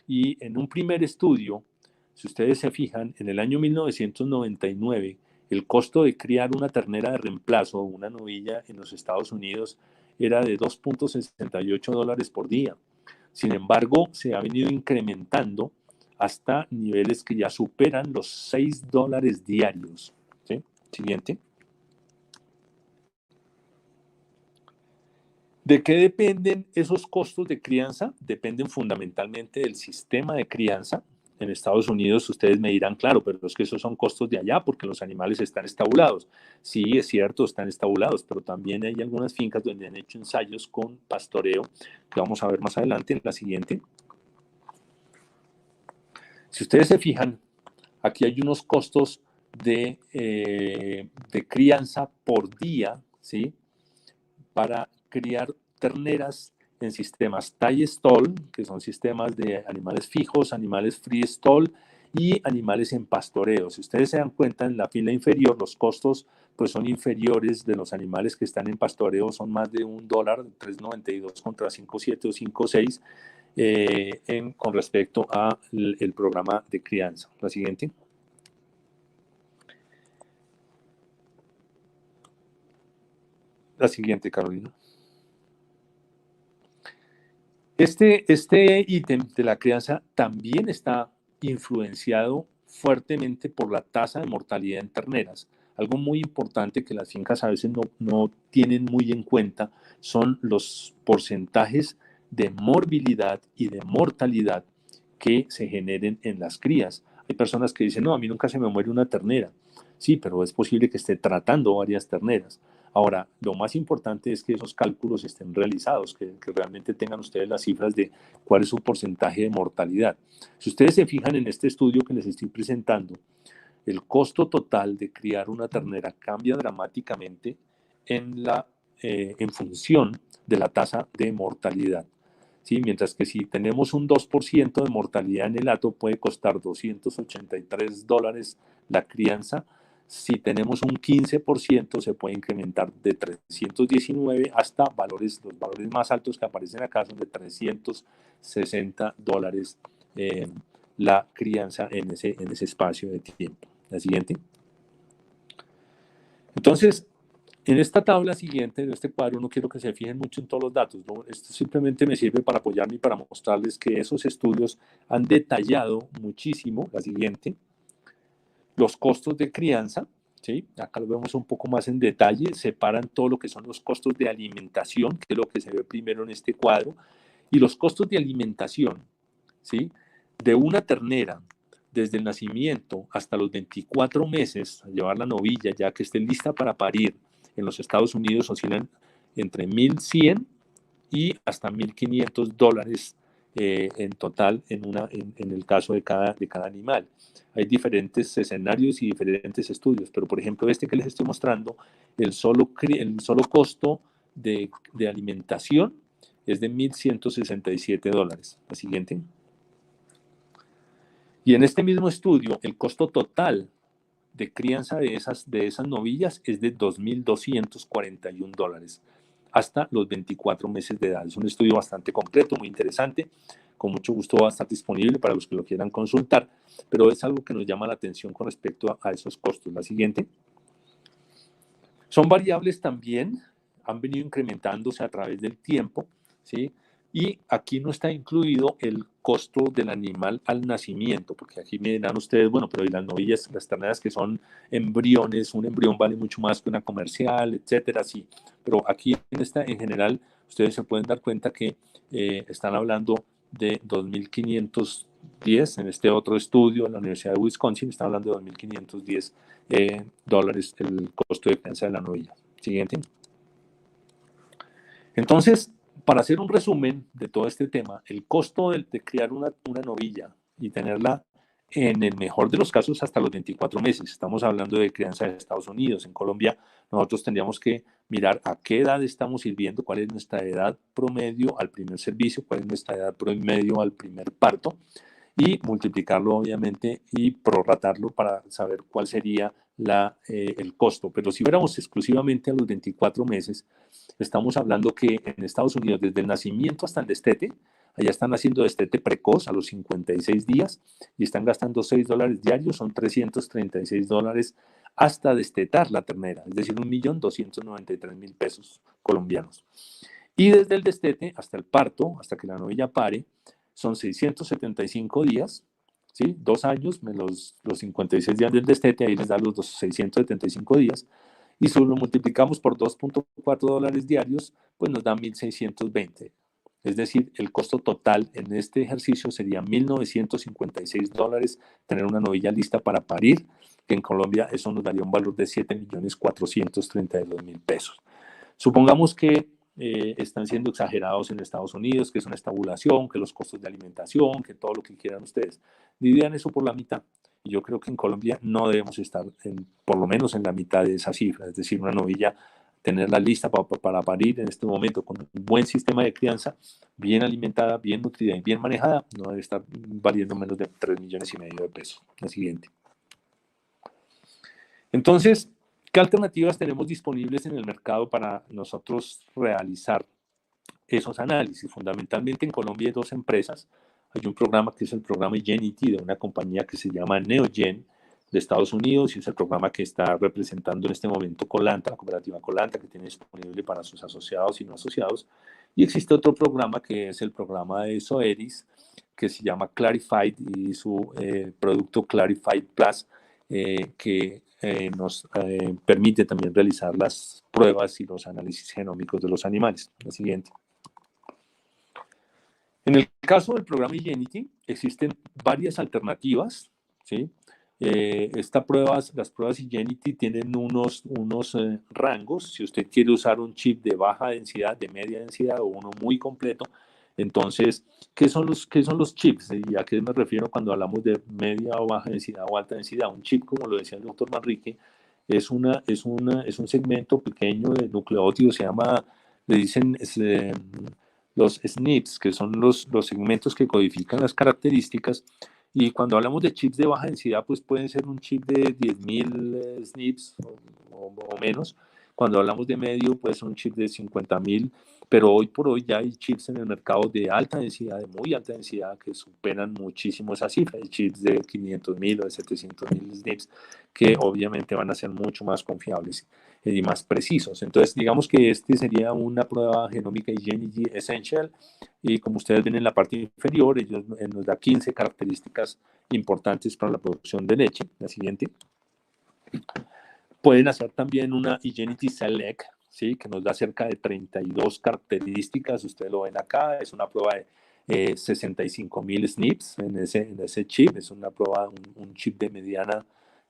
Y en un primer estudio, si ustedes se fijan, en el año 1999, el costo de criar una ternera de reemplazo, una novilla en los Estados Unidos, era de $2.68 por día. Sin embargo, se ha venido incrementando hasta niveles que ya superan los $6 diarios. ¿Sí? Siguiente. ¿De qué dependen esos costos de crianza? Dependen fundamentalmente del sistema de crianza. En Estados Unidos ustedes me dirán, claro, pero es que esos son costos de allá porque los animales están estabulados. Sí, es cierto, están estabulados, pero también hay algunas fincas donde han hecho ensayos con pastoreo, que vamos a ver más adelante en la siguiente. Si ustedes se fijan, aquí hay unos costos de crianza por día, ¿sí? Para criar terneras en sistemas tie stall, que son sistemas de animales fijos, animales free stall y animales en pastoreo. Si ustedes se dan cuenta, en la fila inferior los costos pues son inferiores de los animales que están en pastoreo, son más de $1, $3.92 contra 5.7 o 5.6 con respecto al programa de crianza. La siguiente. La siguiente, Carolina. Este ítem de la crianza también está influenciado fuertemente por la tasa de mortalidad en terneras. Algo muy importante que las fincas a veces no tienen muy en cuenta son los porcentajes de morbilidad y de mortalidad que se generen en las crías. Hay personas que dicen, no, a mí nunca se me muere una ternera. Sí, pero es posible que esté tratando varias terneras. Ahora, lo más importante es que esos cálculos estén realizados, que realmente tengan ustedes las cifras de cuál es su porcentaje de mortalidad. Si ustedes se fijan en este estudio que les estoy presentando, el costo total de criar una ternera cambia dramáticamente en función de la tasa de mortalidad. ¿Sí? Mientras que si tenemos un 2% de mortalidad en el hato, puede costar $283 la crianza. Si tenemos un 15%, se puede incrementar de 319 hasta los valores más altos que aparecen acá son de $360 la crianza en ese espacio de tiempo. La siguiente. Entonces, en esta tabla siguiente, en este cuadro, no quiero que se fijen mucho en todos los datos, ¿no? Esto simplemente me sirve para apoyarme y para mostrarles que esos estudios han detallado muchísimo, la siguiente, los costos de crianza, ¿sí? Acá lo vemos un poco más en detalle, separan todo lo que son los costos de alimentación, que es lo que se ve primero en este cuadro, y los costos de alimentación, ¿sí? De una ternera, desde el nacimiento hasta los 24 meses, a llevar la novilla ya que esté lista para parir, en los Estados Unidos oscilan entre 1.100 y hasta $1.500 en total en el caso de cada animal. Hay diferentes escenarios y diferentes estudios, pero por ejemplo este que les estoy mostrando, el solo costo de alimentación es de $1.167. La siguiente. Y en este mismo estudio, el costo total de crianza de esas novillas es de $2.241 hasta los 24 meses de edad. Es un estudio bastante completo, muy interesante. Con mucho gusto va a estar disponible para los que lo quieran consultar, pero es algo que nos llama la atención con respecto a esos costos. La siguiente. Son variables también, han venido incrementándose a través del tiempo, ¿sí? Y aquí no está incluido el costo del animal al nacimiento, porque aquí me dirán ustedes, bueno, pero ¿y las novillas, las terneras que son embriones? Un embrión vale mucho más que una comercial, etcétera, sí. Pero aquí en general, ustedes se pueden dar cuenta que están hablando de 2.510, en este otro estudio en la Universidad de Wisconsin, están hablando de 2.510 dólares el costo de crianza de la novilla. Siguiente. Entonces, para hacer un resumen de todo este tema, el costo de criar una novilla y tenerla en el mejor de los casos hasta los 24 meses. Estamos hablando de crianza de Estados Unidos. En Colombia nosotros tendríamos que mirar a qué edad estamos sirviendo, cuál es nuestra edad promedio al primer servicio, cuál es nuestra edad promedio al primer parto, y multiplicarlo obviamente y prorratarlo para saber cuál sería el costo. Pero si fuéramos exclusivamente a los 24 meses, estamos hablando que en Estados Unidos, desde el nacimiento hasta el destete, allá están haciendo destete precoz a los 56 días y están gastando $6 diarios, son $336 hasta destetar la ternera, es decir, 1.293.000 pesos colombianos. Y desde el destete hasta el parto, hasta que la novilla pare, son 675 días, ¿sí? 2 años menos los 56 días del destete, ahí les da los 675 días, y si lo multiplicamos por $2.4 diarios, pues nos da 1.620. Es decir, el costo total en este ejercicio sería $1.956 tener una novilla lista para parir, que en Colombia eso nos daría un valor de 7.432.000 pesos. Supongamos que están siendo exagerados en Estados Unidos, que es una estabulación, que los costos de alimentación, que todo lo que quieran ustedes. Dividan eso por la mitad. Y yo creo que en Colombia no debemos estar por lo menos en la mitad de esa cifra, es decir, una novilla, tenerla lista para parir en este momento con un buen sistema de crianza, bien alimentada, bien nutrida y bien manejada, no debe estar valiendo menos de 3,5 millones de pesos. La siguiente. Entonces, ¿qué alternativas tenemos disponibles en el mercado para nosotros realizar esos análisis? Fundamentalmente en Colombia hay 2 empresas. Hay un programa que es el programa Genity de una compañía que se llama Neogen de Estados Unidos, y es el programa que está representando en este momento Colanta, la cooperativa Colanta, que tiene disponible para sus asociados y no asociados. Y existe otro programa que es el programa de Soeris, que se llama Clarified, y su producto Clarified Plus, que nos permite también realizar las pruebas y los análisis genómicos de los animales. La siguiente. En el caso del programa Genity, existen varias alternativas, ¿sí? Las pruebas Genity tienen unos rangos. Si usted quiere usar un chip de baja densidad, de media densidad o uno muy completo, entonces, ¿qué son los chips? ¿Y a qué me refiero cuando hablamos de media o baja densidad o alta densidad? Un chip, como lo decía el doctor Manrique, es un segmento pequeño de nucleótidos, le dicen los SNPs, que son los segmentos que codifican las características. Y cuando hablamos de chips de baja densidad, pues pueden ser un chip de 10.000 SNPs o menos. Cuando hablamos de medio, pues un chip de 50.000, pero hoy por hoy ya hay chips en el mercado de alta densidad, de muy alta densidad, que superan muchísimo esa cifra. Hay chips de 500.000 o de 700.000 SNPs que obviamente van a ser mucho más confiables y más precisos. Entonces, digamos que este sería una prueba genómica Genity Essential, y como ustedes ven en la parte inferior, ellos nos da 15 características importantes para la producción de leche. La siguiente. Pueden hacer también una Genity Select, ¿sí? Que nos da cerca de 32 características. Ustedes lo ven acá, es una prueba de 65.000 SNPs en ese chip. Es una prueba, un chip de mediana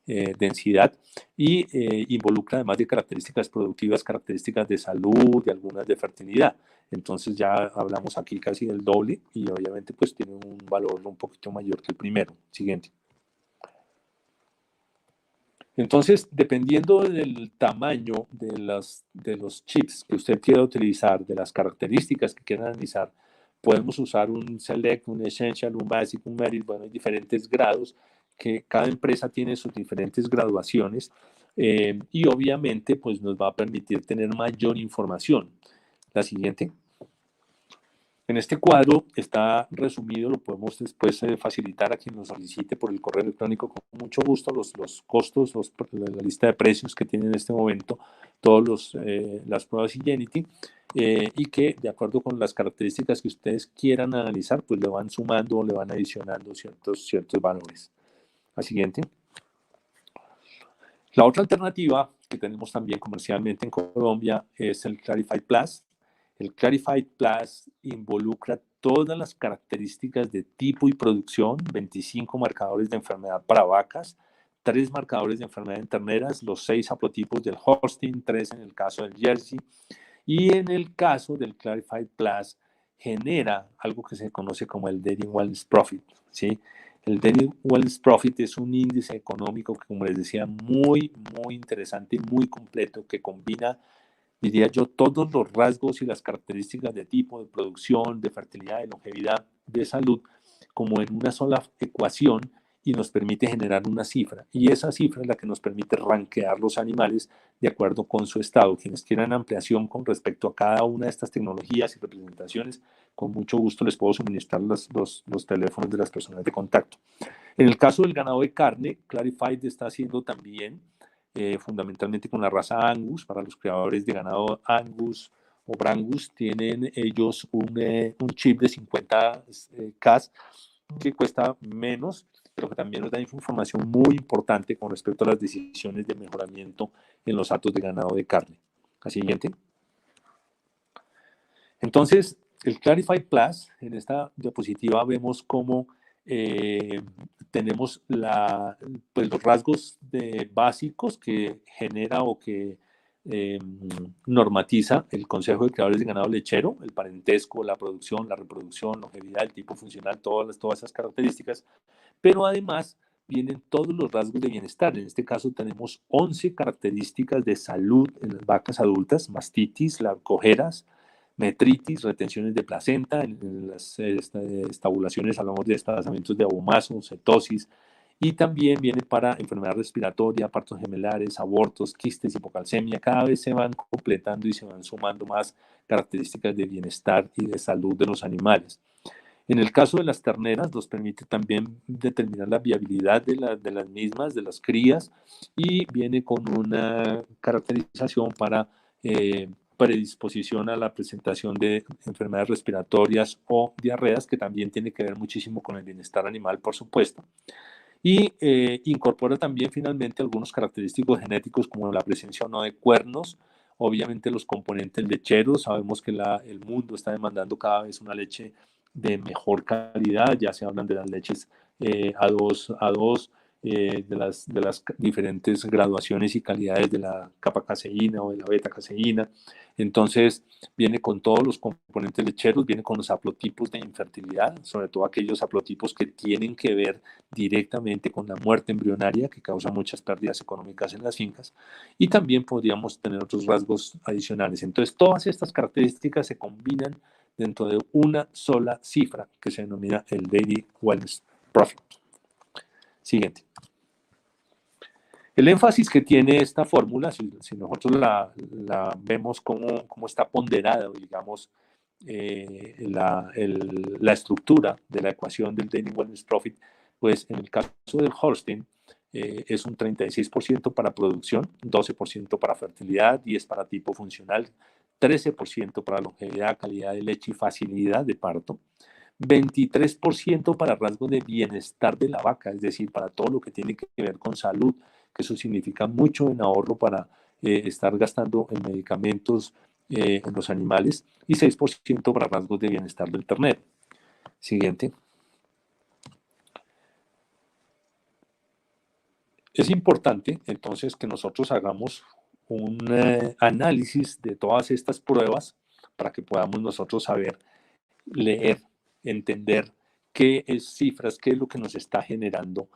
densidad, y involucra además de características productivas, características de salud y algunas de fertilidad. Entonces ya hablamos aquí casi del doble, y obviamente pues tiene un valor un poquito mayor que el primero. Siguiente. Entonces, dependiendo del tamaño de los chips que usted quiera utilizar, de las características que quiera analizar, podemos usar un Select, un Essential, un Basic, un Merit. Bueno, hay diferentes grados, que cada empresa tiene sus diferentes graduaciones, y obviamente pues nos va a permitir tener mayor información. La siguiente. En este cuadro está resumido, lo podemos después facilitar a quien nos solicite por el correo electrónico con mucho gusto, los costos, la lista de precios que tiene en este momento todas las pruebas Genity, y que de acuerdo con las características que ustedes quieran analizar, pues le van sumando o le van adicionando ciertos valores. La siguiente. La otra alternativa que tenemos también comercialmente en Colombia es el Clarified Plus. El Clarified Plus involucra todas las características de tipo y producción, 25 marcadores de enfermedad para vacas, 3 marcadores de enfermedad en terneras, los 6 haplotipos del Holstein, 3 en el caso del Jersey, y en el caso del Clarified Plus genera algo que se conoce como el Dairy Wellness Profit, ¿sí? El Daily Wellness Profit es un índice económico que, como les decía, muy interesante, muy completo, que combina, diría yo, todos los rasgos y las características de tipo, de producción, de fertilidad, de longevidad, de salud, como en una sola ecuación, y nos permite generar una cifra. Y esa cifra es la que nos permite rankear los animales de acuerdo con su estado. Quienes quieran ampliación con respecto a cada una de estas tecnologías y representaciones, con mucho gusto les puedo suministrar los teléfonos de las personas de contacto. En el caso del ganado de carne, Clarified está haciendo también, fundamentalmente con la raza Angus. Para los creadores de ganado Angus o Brangus, tienen ellos un chip de 50 Ks que cuesta menos, pero que también nos da información muy importante con respecto a las decisiones de mejoramiento en los hatos de ganado de carne. La siguiente. Entonces, el Clarify Plus, en esta diapositiva vemos cómo tenemos los rasgos básicos que genera o que normatiza el Consejo de Creadores de Ganado Lechero: el parentesco, la producción, la reproducción, longevidad, el tipo funcional, todas esas características. Pero además vienen todos los rasgos de bienestar. En este caso tenemos 11 características de salud en las vacas adultas: mastitis, cojeras, metritis, retenciones de placenta. En las estabulaciones hablamos de desplazamientos de abomazo, cetosis, y también viene para enfermedad respiratoria, partos gemelares, abortos, quistes, hipocalcemia. Cada vez se van completando y se van sumando más características de bienestar y de salud de los animales. En el caso de las terneras, nos permite también determinar la viabilidad de las mismas, de las crías, y viene con una caracterización para predisposición a la presentación de enfermedades respiratorias o diarreas, que también tiene que ver muchísimo con el bienestar animal, por supuesto. Y incorpora también finalmente algunos característicos genéticos, como la presencia o no de cuernos, obviamente los componentes lecheros. Sabemos que el mundo está demandando cada vez una leche de mejor calidad. Ya se hablan de las leches A2, de las diferentes graduaciones y calidades de la capa caseína o de la beta caseína. Entonces viene con todos los componentes lecheros, viene con los haplotipos de infertilidad, sobre todo aquellos haplotipos que tienen que ver directamente con la muerte embrionaria, que causa muchas pérdidas económicas en las fincas, y también podríamos tener otros rasgos adicionales. Entonces todas estas características se combinan dentro de una sola cifra que se denomina el Daily Wellness Profit. Siguiente. El énfasis que tiene esta fórmula, si nosotros la vemos cómo está ponderada, digamos, la estructura de la ecuación del Daily Wellness Profit, pues en el caso del Holstein es un 36% para producción, 12% para fertilidad, 10% para tipo funcional, 13% para longevidad, calidad de leche y facilidad de parto, 23% para rasgos de bienestar de la vaca, es decir, para todo lo que tiene que ver con salud, que eso significa mucho en ahorro para estar gastando en medicamentos en los animales, y 6% para rasgos de bienestar del ternero. Siguiente. Es importante entonces que nosotros hagamos un análisis de todas estas pruebas para que podamos nosotros saber leer, entender qué es cifras, qué es lo que nos está generando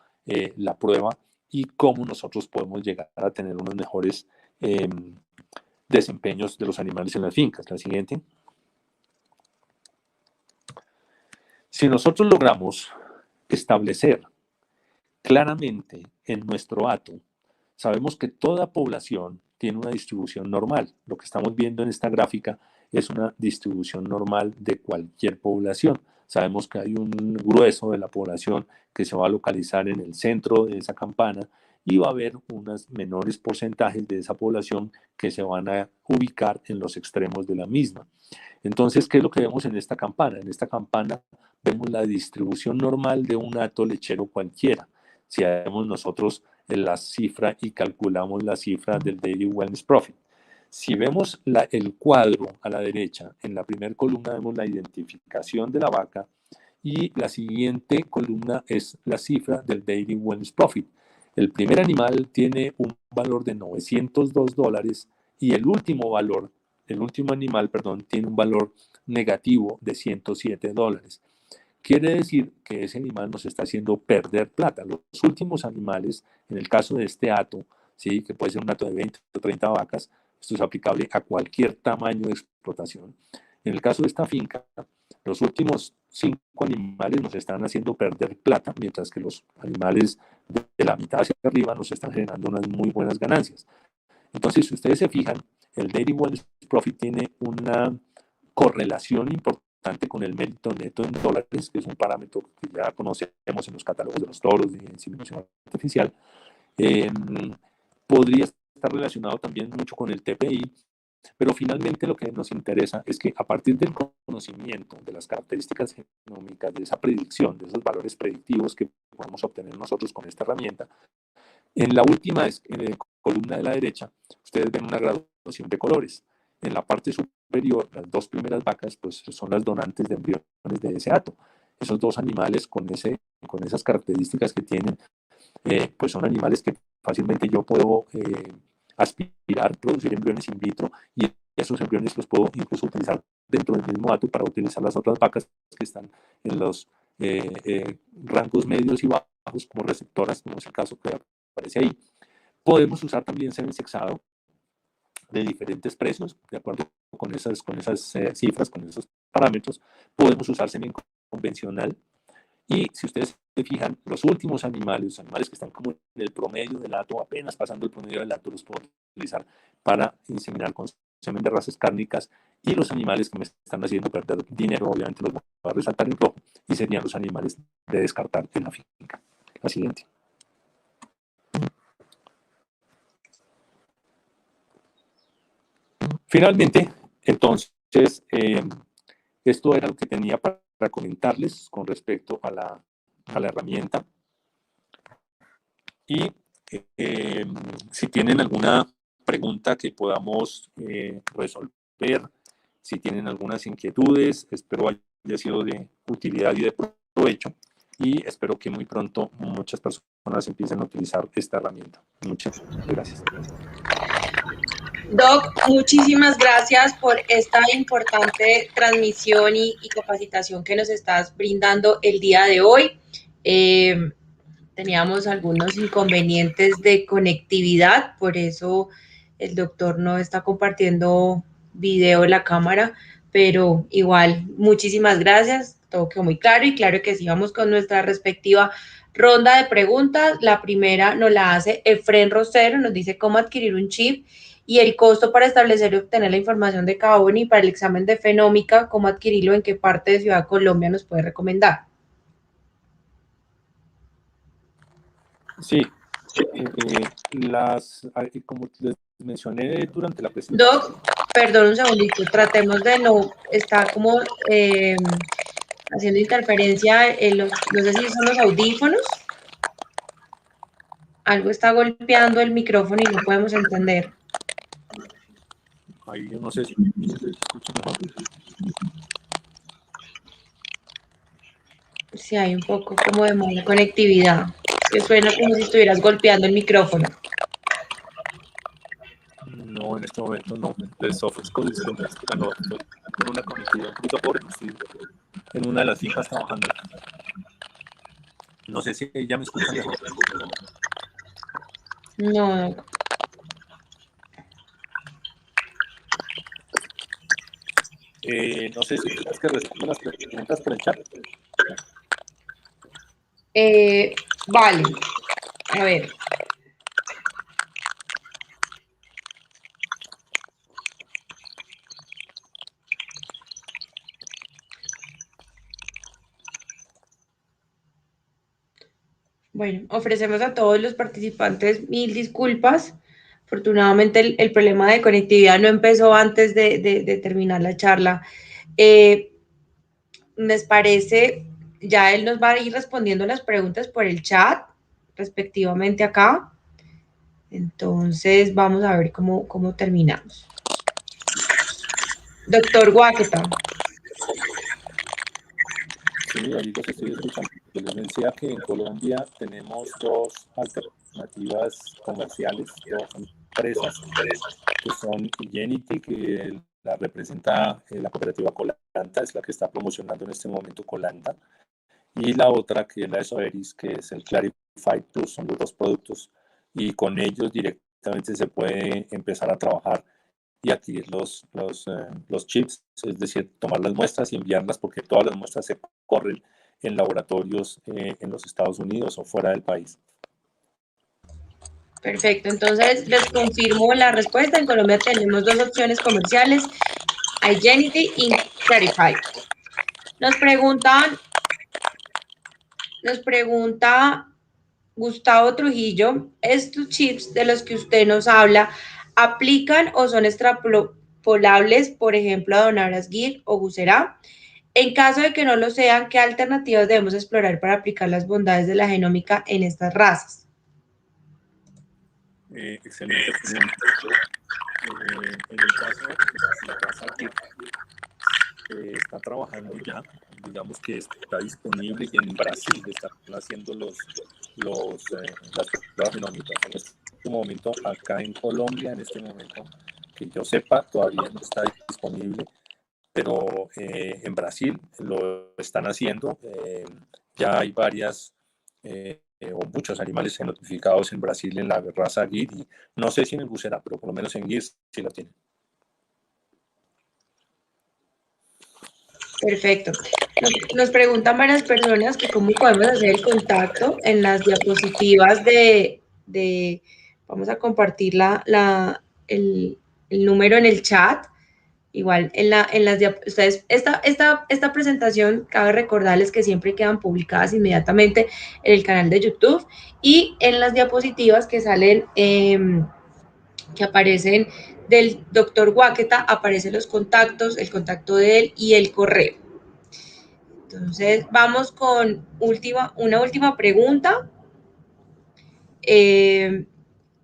la prueba, y cómo nosotros podemos llegar a tener unos mejores desempeños de los animales en las fincas. La siguiente. Si nosotros logramos establecer claramente en nuestro hato, sabemos que toda población tiene una distribución normal. Lo que estamos viendo en esta gráfica es una distribución normal de cualquier población. Sabemos que hay un grueso de la población que se va a localizar en el centro de esa campana, y va a haber unos menores porcentajes de esa población que se van a ubicar en los extremos de la misma. Entonces, ¿qué es lo que vemos en esta campana? En esta campana vemos la distribución normal de un hato lechero cualquiera. Si hacemos nosotros la cifra y calculamos la cifra del Daily Wellness Profit. Si vemos el cuadro a la derecha, en la primera columna vemos la identificación de la vaca, y la siguiente columna es la cifra del Daily Wellness Profit. El primer animal tiene un valor de $902, y el último animal, tiene un valor negativo de $107. quiere decir que ese animal nos está haciendo perder plata. Los últimos animales, en el caso de este hato, ¿sí? Que puede ser un hato de 20 o 30 vacas, esto es aplicable a cualquier tamaño de explotación. En el caso de esta finca, los últimos 5 animales nos están haciendo perder plata, mientras que los animales de la mitad hacia arriba nos están generando unas muy buenas ganancias. Entonces, si ustedes se fijan, el Daily Wellness Profit tiene una correlación importante con el mérito neto en dólares, que es un parámetro que ya conocemos en los catálogos de los toros de inseminación artificial. Podría estar relacionado también mucho con el TPI, pero finalmente lo que nos interesa es que a partir del conocimiento de las características genómicas, de esa predicción, de esos valores predictivos que podemos obtener nosotros con esta herramienta, en la última columna de la derecha, ustedes ven una graduación de colores. En la parte superior, las 2 primeras vacas, pues son las donantes de embriones de ese hato. Esos 2 animales con esas características que tienen, pues son animales que fácilmente yo puedo aspirar, producir embriones in vitro, y esos embriones los puedo incluso utilizar dentro del mismo hato para utilizar las otras vacas que están en los rangos medios y bajos como receptoras, como es el caso que aparece ahí. Podemos usar también semen sexado de diferentes precios, de acuerdo con esas cifras, con esos parámetros. Podemos usar semen convencional. Y si ustedes se fijan, los últimos animales, los animales que están como en el promedio del hato, apenas pasando el promedio del hato, los puedo utilizar para inseminar con semen de razas cárnicas. Y los animales que me están haciendo perder dinero, obviamente los voy a resaltar en rojo, y serían los animales de descartar en la finca. La siguiente. Finalmente, entonces, esto era lo que tenía para comentarles con respecto a la herramienta. Y si tienen alguna pregunta que podamos resolver, si tienen algunas inquietudes, espero haya sido de utilidad y de provecho, y espero que muy pronto muchas personas empiecen a utilizar esta herramienta. Muchas gracias. Doc, muchísimas gracias por esta importante transmisión y capacitación que nos estás brindando el día de hoy. Teníamos algunos inconvenientes de conectividad, por eso el doctor no está compartiendo video en la cámara, pero igual, muchísimas gracias, todo quedó muy claro, y claro que sí, vamos con nuestra respectiva ronda de preguntas. La primera nos la hace Efren Rosero, nos dice cómo adquirir un chip y el costo para establecer y obtener la información de Kaoni para el examen de fenómica, cómo adquirirlo, en qué parte de Ciudad Colombia nos puede recomendar. Sí, como les mencioné durante la presentación. Doc, perdón un segundito, tratemos de no, está como haciendo interferencia, no sé si son los audífonos, algo está golpeando el micrófono y no podemos entender. Ahí yo no sé si se escucha mejor. Sí, hay un poco como de mala conectividad, que suena como si estuvieras golpeando el micrófono. No, en este momento no. Les ofrezco disculpas, no, estoy con una conectividad un poquito pobre, estoy en una de las fincas trabajando. No sé si ya me escuchan mejor. No. No sé si quieres que responda las preguntas por el chat. Vale, a ver. Bueno, ofrecemos a todos los participantes 1000 disculpas. Afortunadamente el problema de conectividad no empezó antes de terminar la charla. Les parece, ya él nos va a ir respondiendo las preguntas por el chat, respectivamente acá. Entonces vamos a ver cómo terminamos. Doctor Guaqueta. Sí, ahí lo que estoy escuchando. Les decía que en Colombia tenemos 2 alternativas comerciales, 2 empresas, que son Genity, que la representa la cooperativa Colanta, es la que está promocionando en este momento Colanta, y la otra que es la de Soeris, que es el Clarify Plus, son los dos productos y con ellos directamente se puede empezar a trabajar y adquirir los chips, es decir, tomar las muestras y enviarlas porque todas las muestras se corren en laboratorios en los Estados Unidos o fuera del país. Perfecto, entonces les confirmo la respuesta. En Colombia tenemos dos opciones comerciales, Igenity y Clarify. Nos pregunta Gustavo Trujillo, ¿estos chips de los que usted nos habla aplican o son extrapolables, por ejemplo, a Donaras Git o Gusera? En caso de que no lo sean, ¿qué alternativas debemos explorar para aplicar las bondades de la genómica en estas razas? Excelente pregunta. En el caso de la raza que está trabajando ya, digamos que está disponible y en Brasil están haciendo las pruebas genómicas. En este momento, acá en Colombia, en este momento, que yo sepa, todavía no está disponible, pero en Brasil lo están haciendo. Ya hay varias o muchos animales notificados en Brasil en la raza GIR, y no sé si en el Bucera, pero por lo menos en GIR sí lo tienen. Perfecto. Nos preguntan varias personas que cómo podemos hacer el contacto en las diapositivas vamos a compartir el número en el chat. Igual, ustedes, esta presentación, cabe recordarles que siempre quedan publicadas inmediatamente en el canal de YouTube y en las diapositivas que salen, que aparecen del doctor Guaqueta, aparecen los contactos, el contacto de él y el correo. Entonces, vamos con una última pregunta.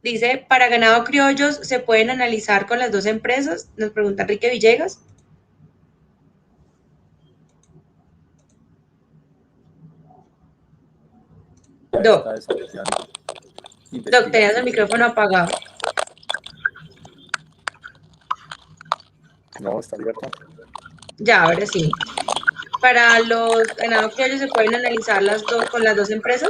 Dice, ¿para ganado criollos se pueden analizar con las dos empresas? Nos pregunta Enrique Villegas. Doc, tenías el micrófono apagado. No, está abierto. Ya, ahora sí. ¿Para los ganados criollos se pueden analizar con las dos empresas?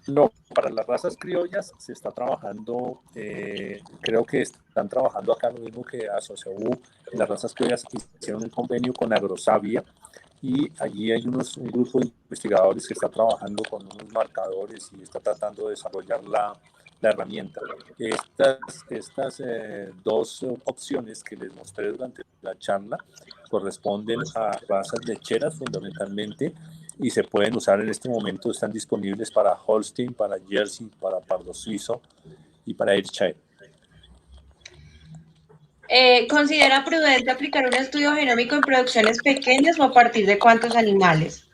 No, para las razas criollas se está trabajando, creo que están trabajando acá lo mismo que Asociaú. Las razas criollas hicieron un convenio con Agrosavia y allí hay un grupo de investigadores que está trabajando con unos marcadores y está tratando de desarrollar la herramienta. Estas dos opciones que les mostré durante la charla corresponden a razas lecheras fundamentalmente y se pueden usar en este momento, están disponibles para Holstein, para Jersey, para Pardo Suizo y para Ayrshire. ¿Considera prudente aplicar un estudio genómico en producciones pequeñas o a partir de cuántos animales?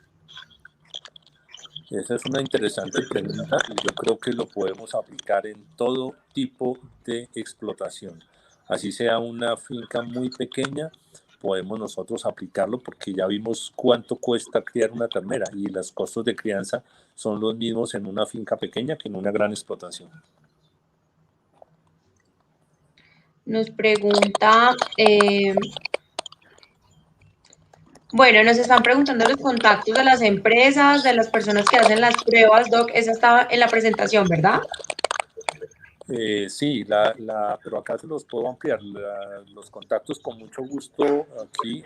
Esa es una interesante pregunta y yo creo que lo podemos aplicar en todo tipo de explotación. Así sea una finca muy pequeña, podemos nosotros aplicarlo porque ya vimos cuánto cuesta criar una ternera y los costos de crianza son los mismos en una finca pequeña que en una gran explotación. Nos pregunta, bueno, nos están preguntando los contactos de las empresas, de las personas que hacen las pruebas, Doc. Esa estaba en la presentación, ¿verdad? Sí, pero acá se los puedo ampliar. Los contactos con mucho gusto aquí.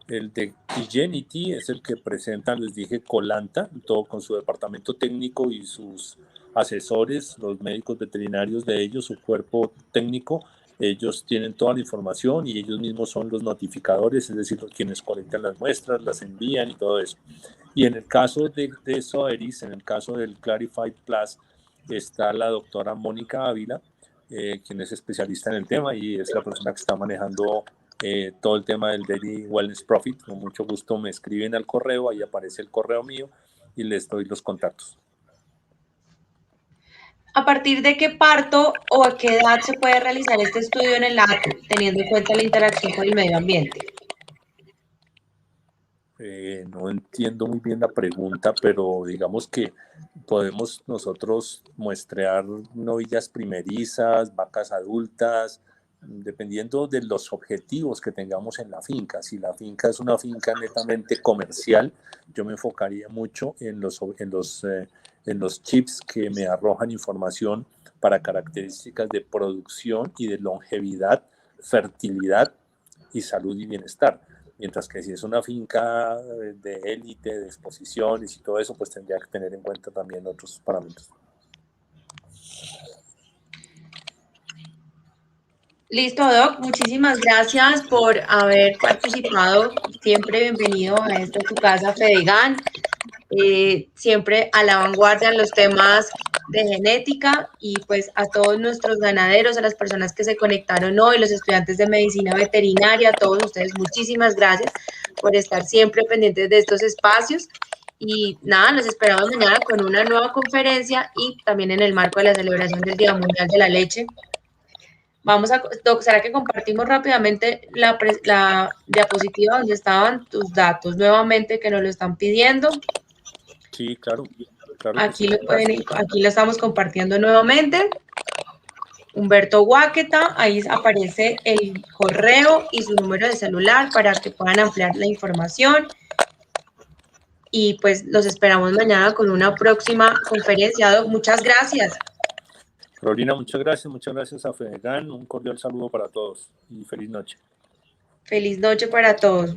El de Igenity es el que presentan, les dije, Colanta, todo con su departamento técnico y sus asesores, los médicos veterinarios de ellos, su cuerpo técnico. Ellos tienen toda la información y ellos mismos son los notificadores, es decir, quienes colectan las muestras, las envían y todo eso. Y en el caso de Soeris, en el caso del Clarify Plus, está la doctora Mónica Ávila, quien es especialista en el tema y es la persona que está manejando todo el tema del Daily Wellness Profit. Con mucho gusto me escriben al correo, ahí aparece el correo mío y les doy los contactos. ¿A partir de qué parto o a qué edad se puede realizar este estudio en el ATU, teniendo en cuenta la interacción con el medio ambiente? No entiendo muy bien la pregunta, pero digamos que podemos nosotros muestrear novillas primerizas, vacas adultas, dependiendo de los objetivos que tengamos en la finca. Si la finca es una finca netamente comercial, yo me enfocaría mucho en los chips que me arrojan información para características de producción y de longevidad, fertilidad y salud y bienestar. Mientras que si es una finca de élite, de exposiciones y todo eso, pues tendría que tener en cuenta también otros parámetros. Listo, Doc. Muchísimas gracias por haber participado. Siempre bienvenido a esta tu casa, Fedegan. Siempre a la vanguardia en los temas de genética, y pues a todos nuestros ganaderos, a las personas que se conectaron hoy, los estudiantes de medicina veterinaria, a todos ustedes, muchísimas gracias por estar siempre pendientes de estos espacios. Y nada, los esperamos mañana con una nueva conferencia y también en el marco de la celebración del Día Mundial de la Leche. Doc, ¿será que compartimos rápidamente la diapositiva donde estaban tus datos nuevamente, que nos lo están pidiendo? Sí, claro. Aquí lo estamos compartiendo nuevamente. Humberto Guáqueta, ahí aparece el correo y su número de celular para que puedan ampliar la información. Y pues los esperamos mañana con una próxima conferencia. Doc, muchas gracias. Carolina, muchas gracias a Fedegan, un cordial saludo para todos y feliz noche. Feliz noche para todos.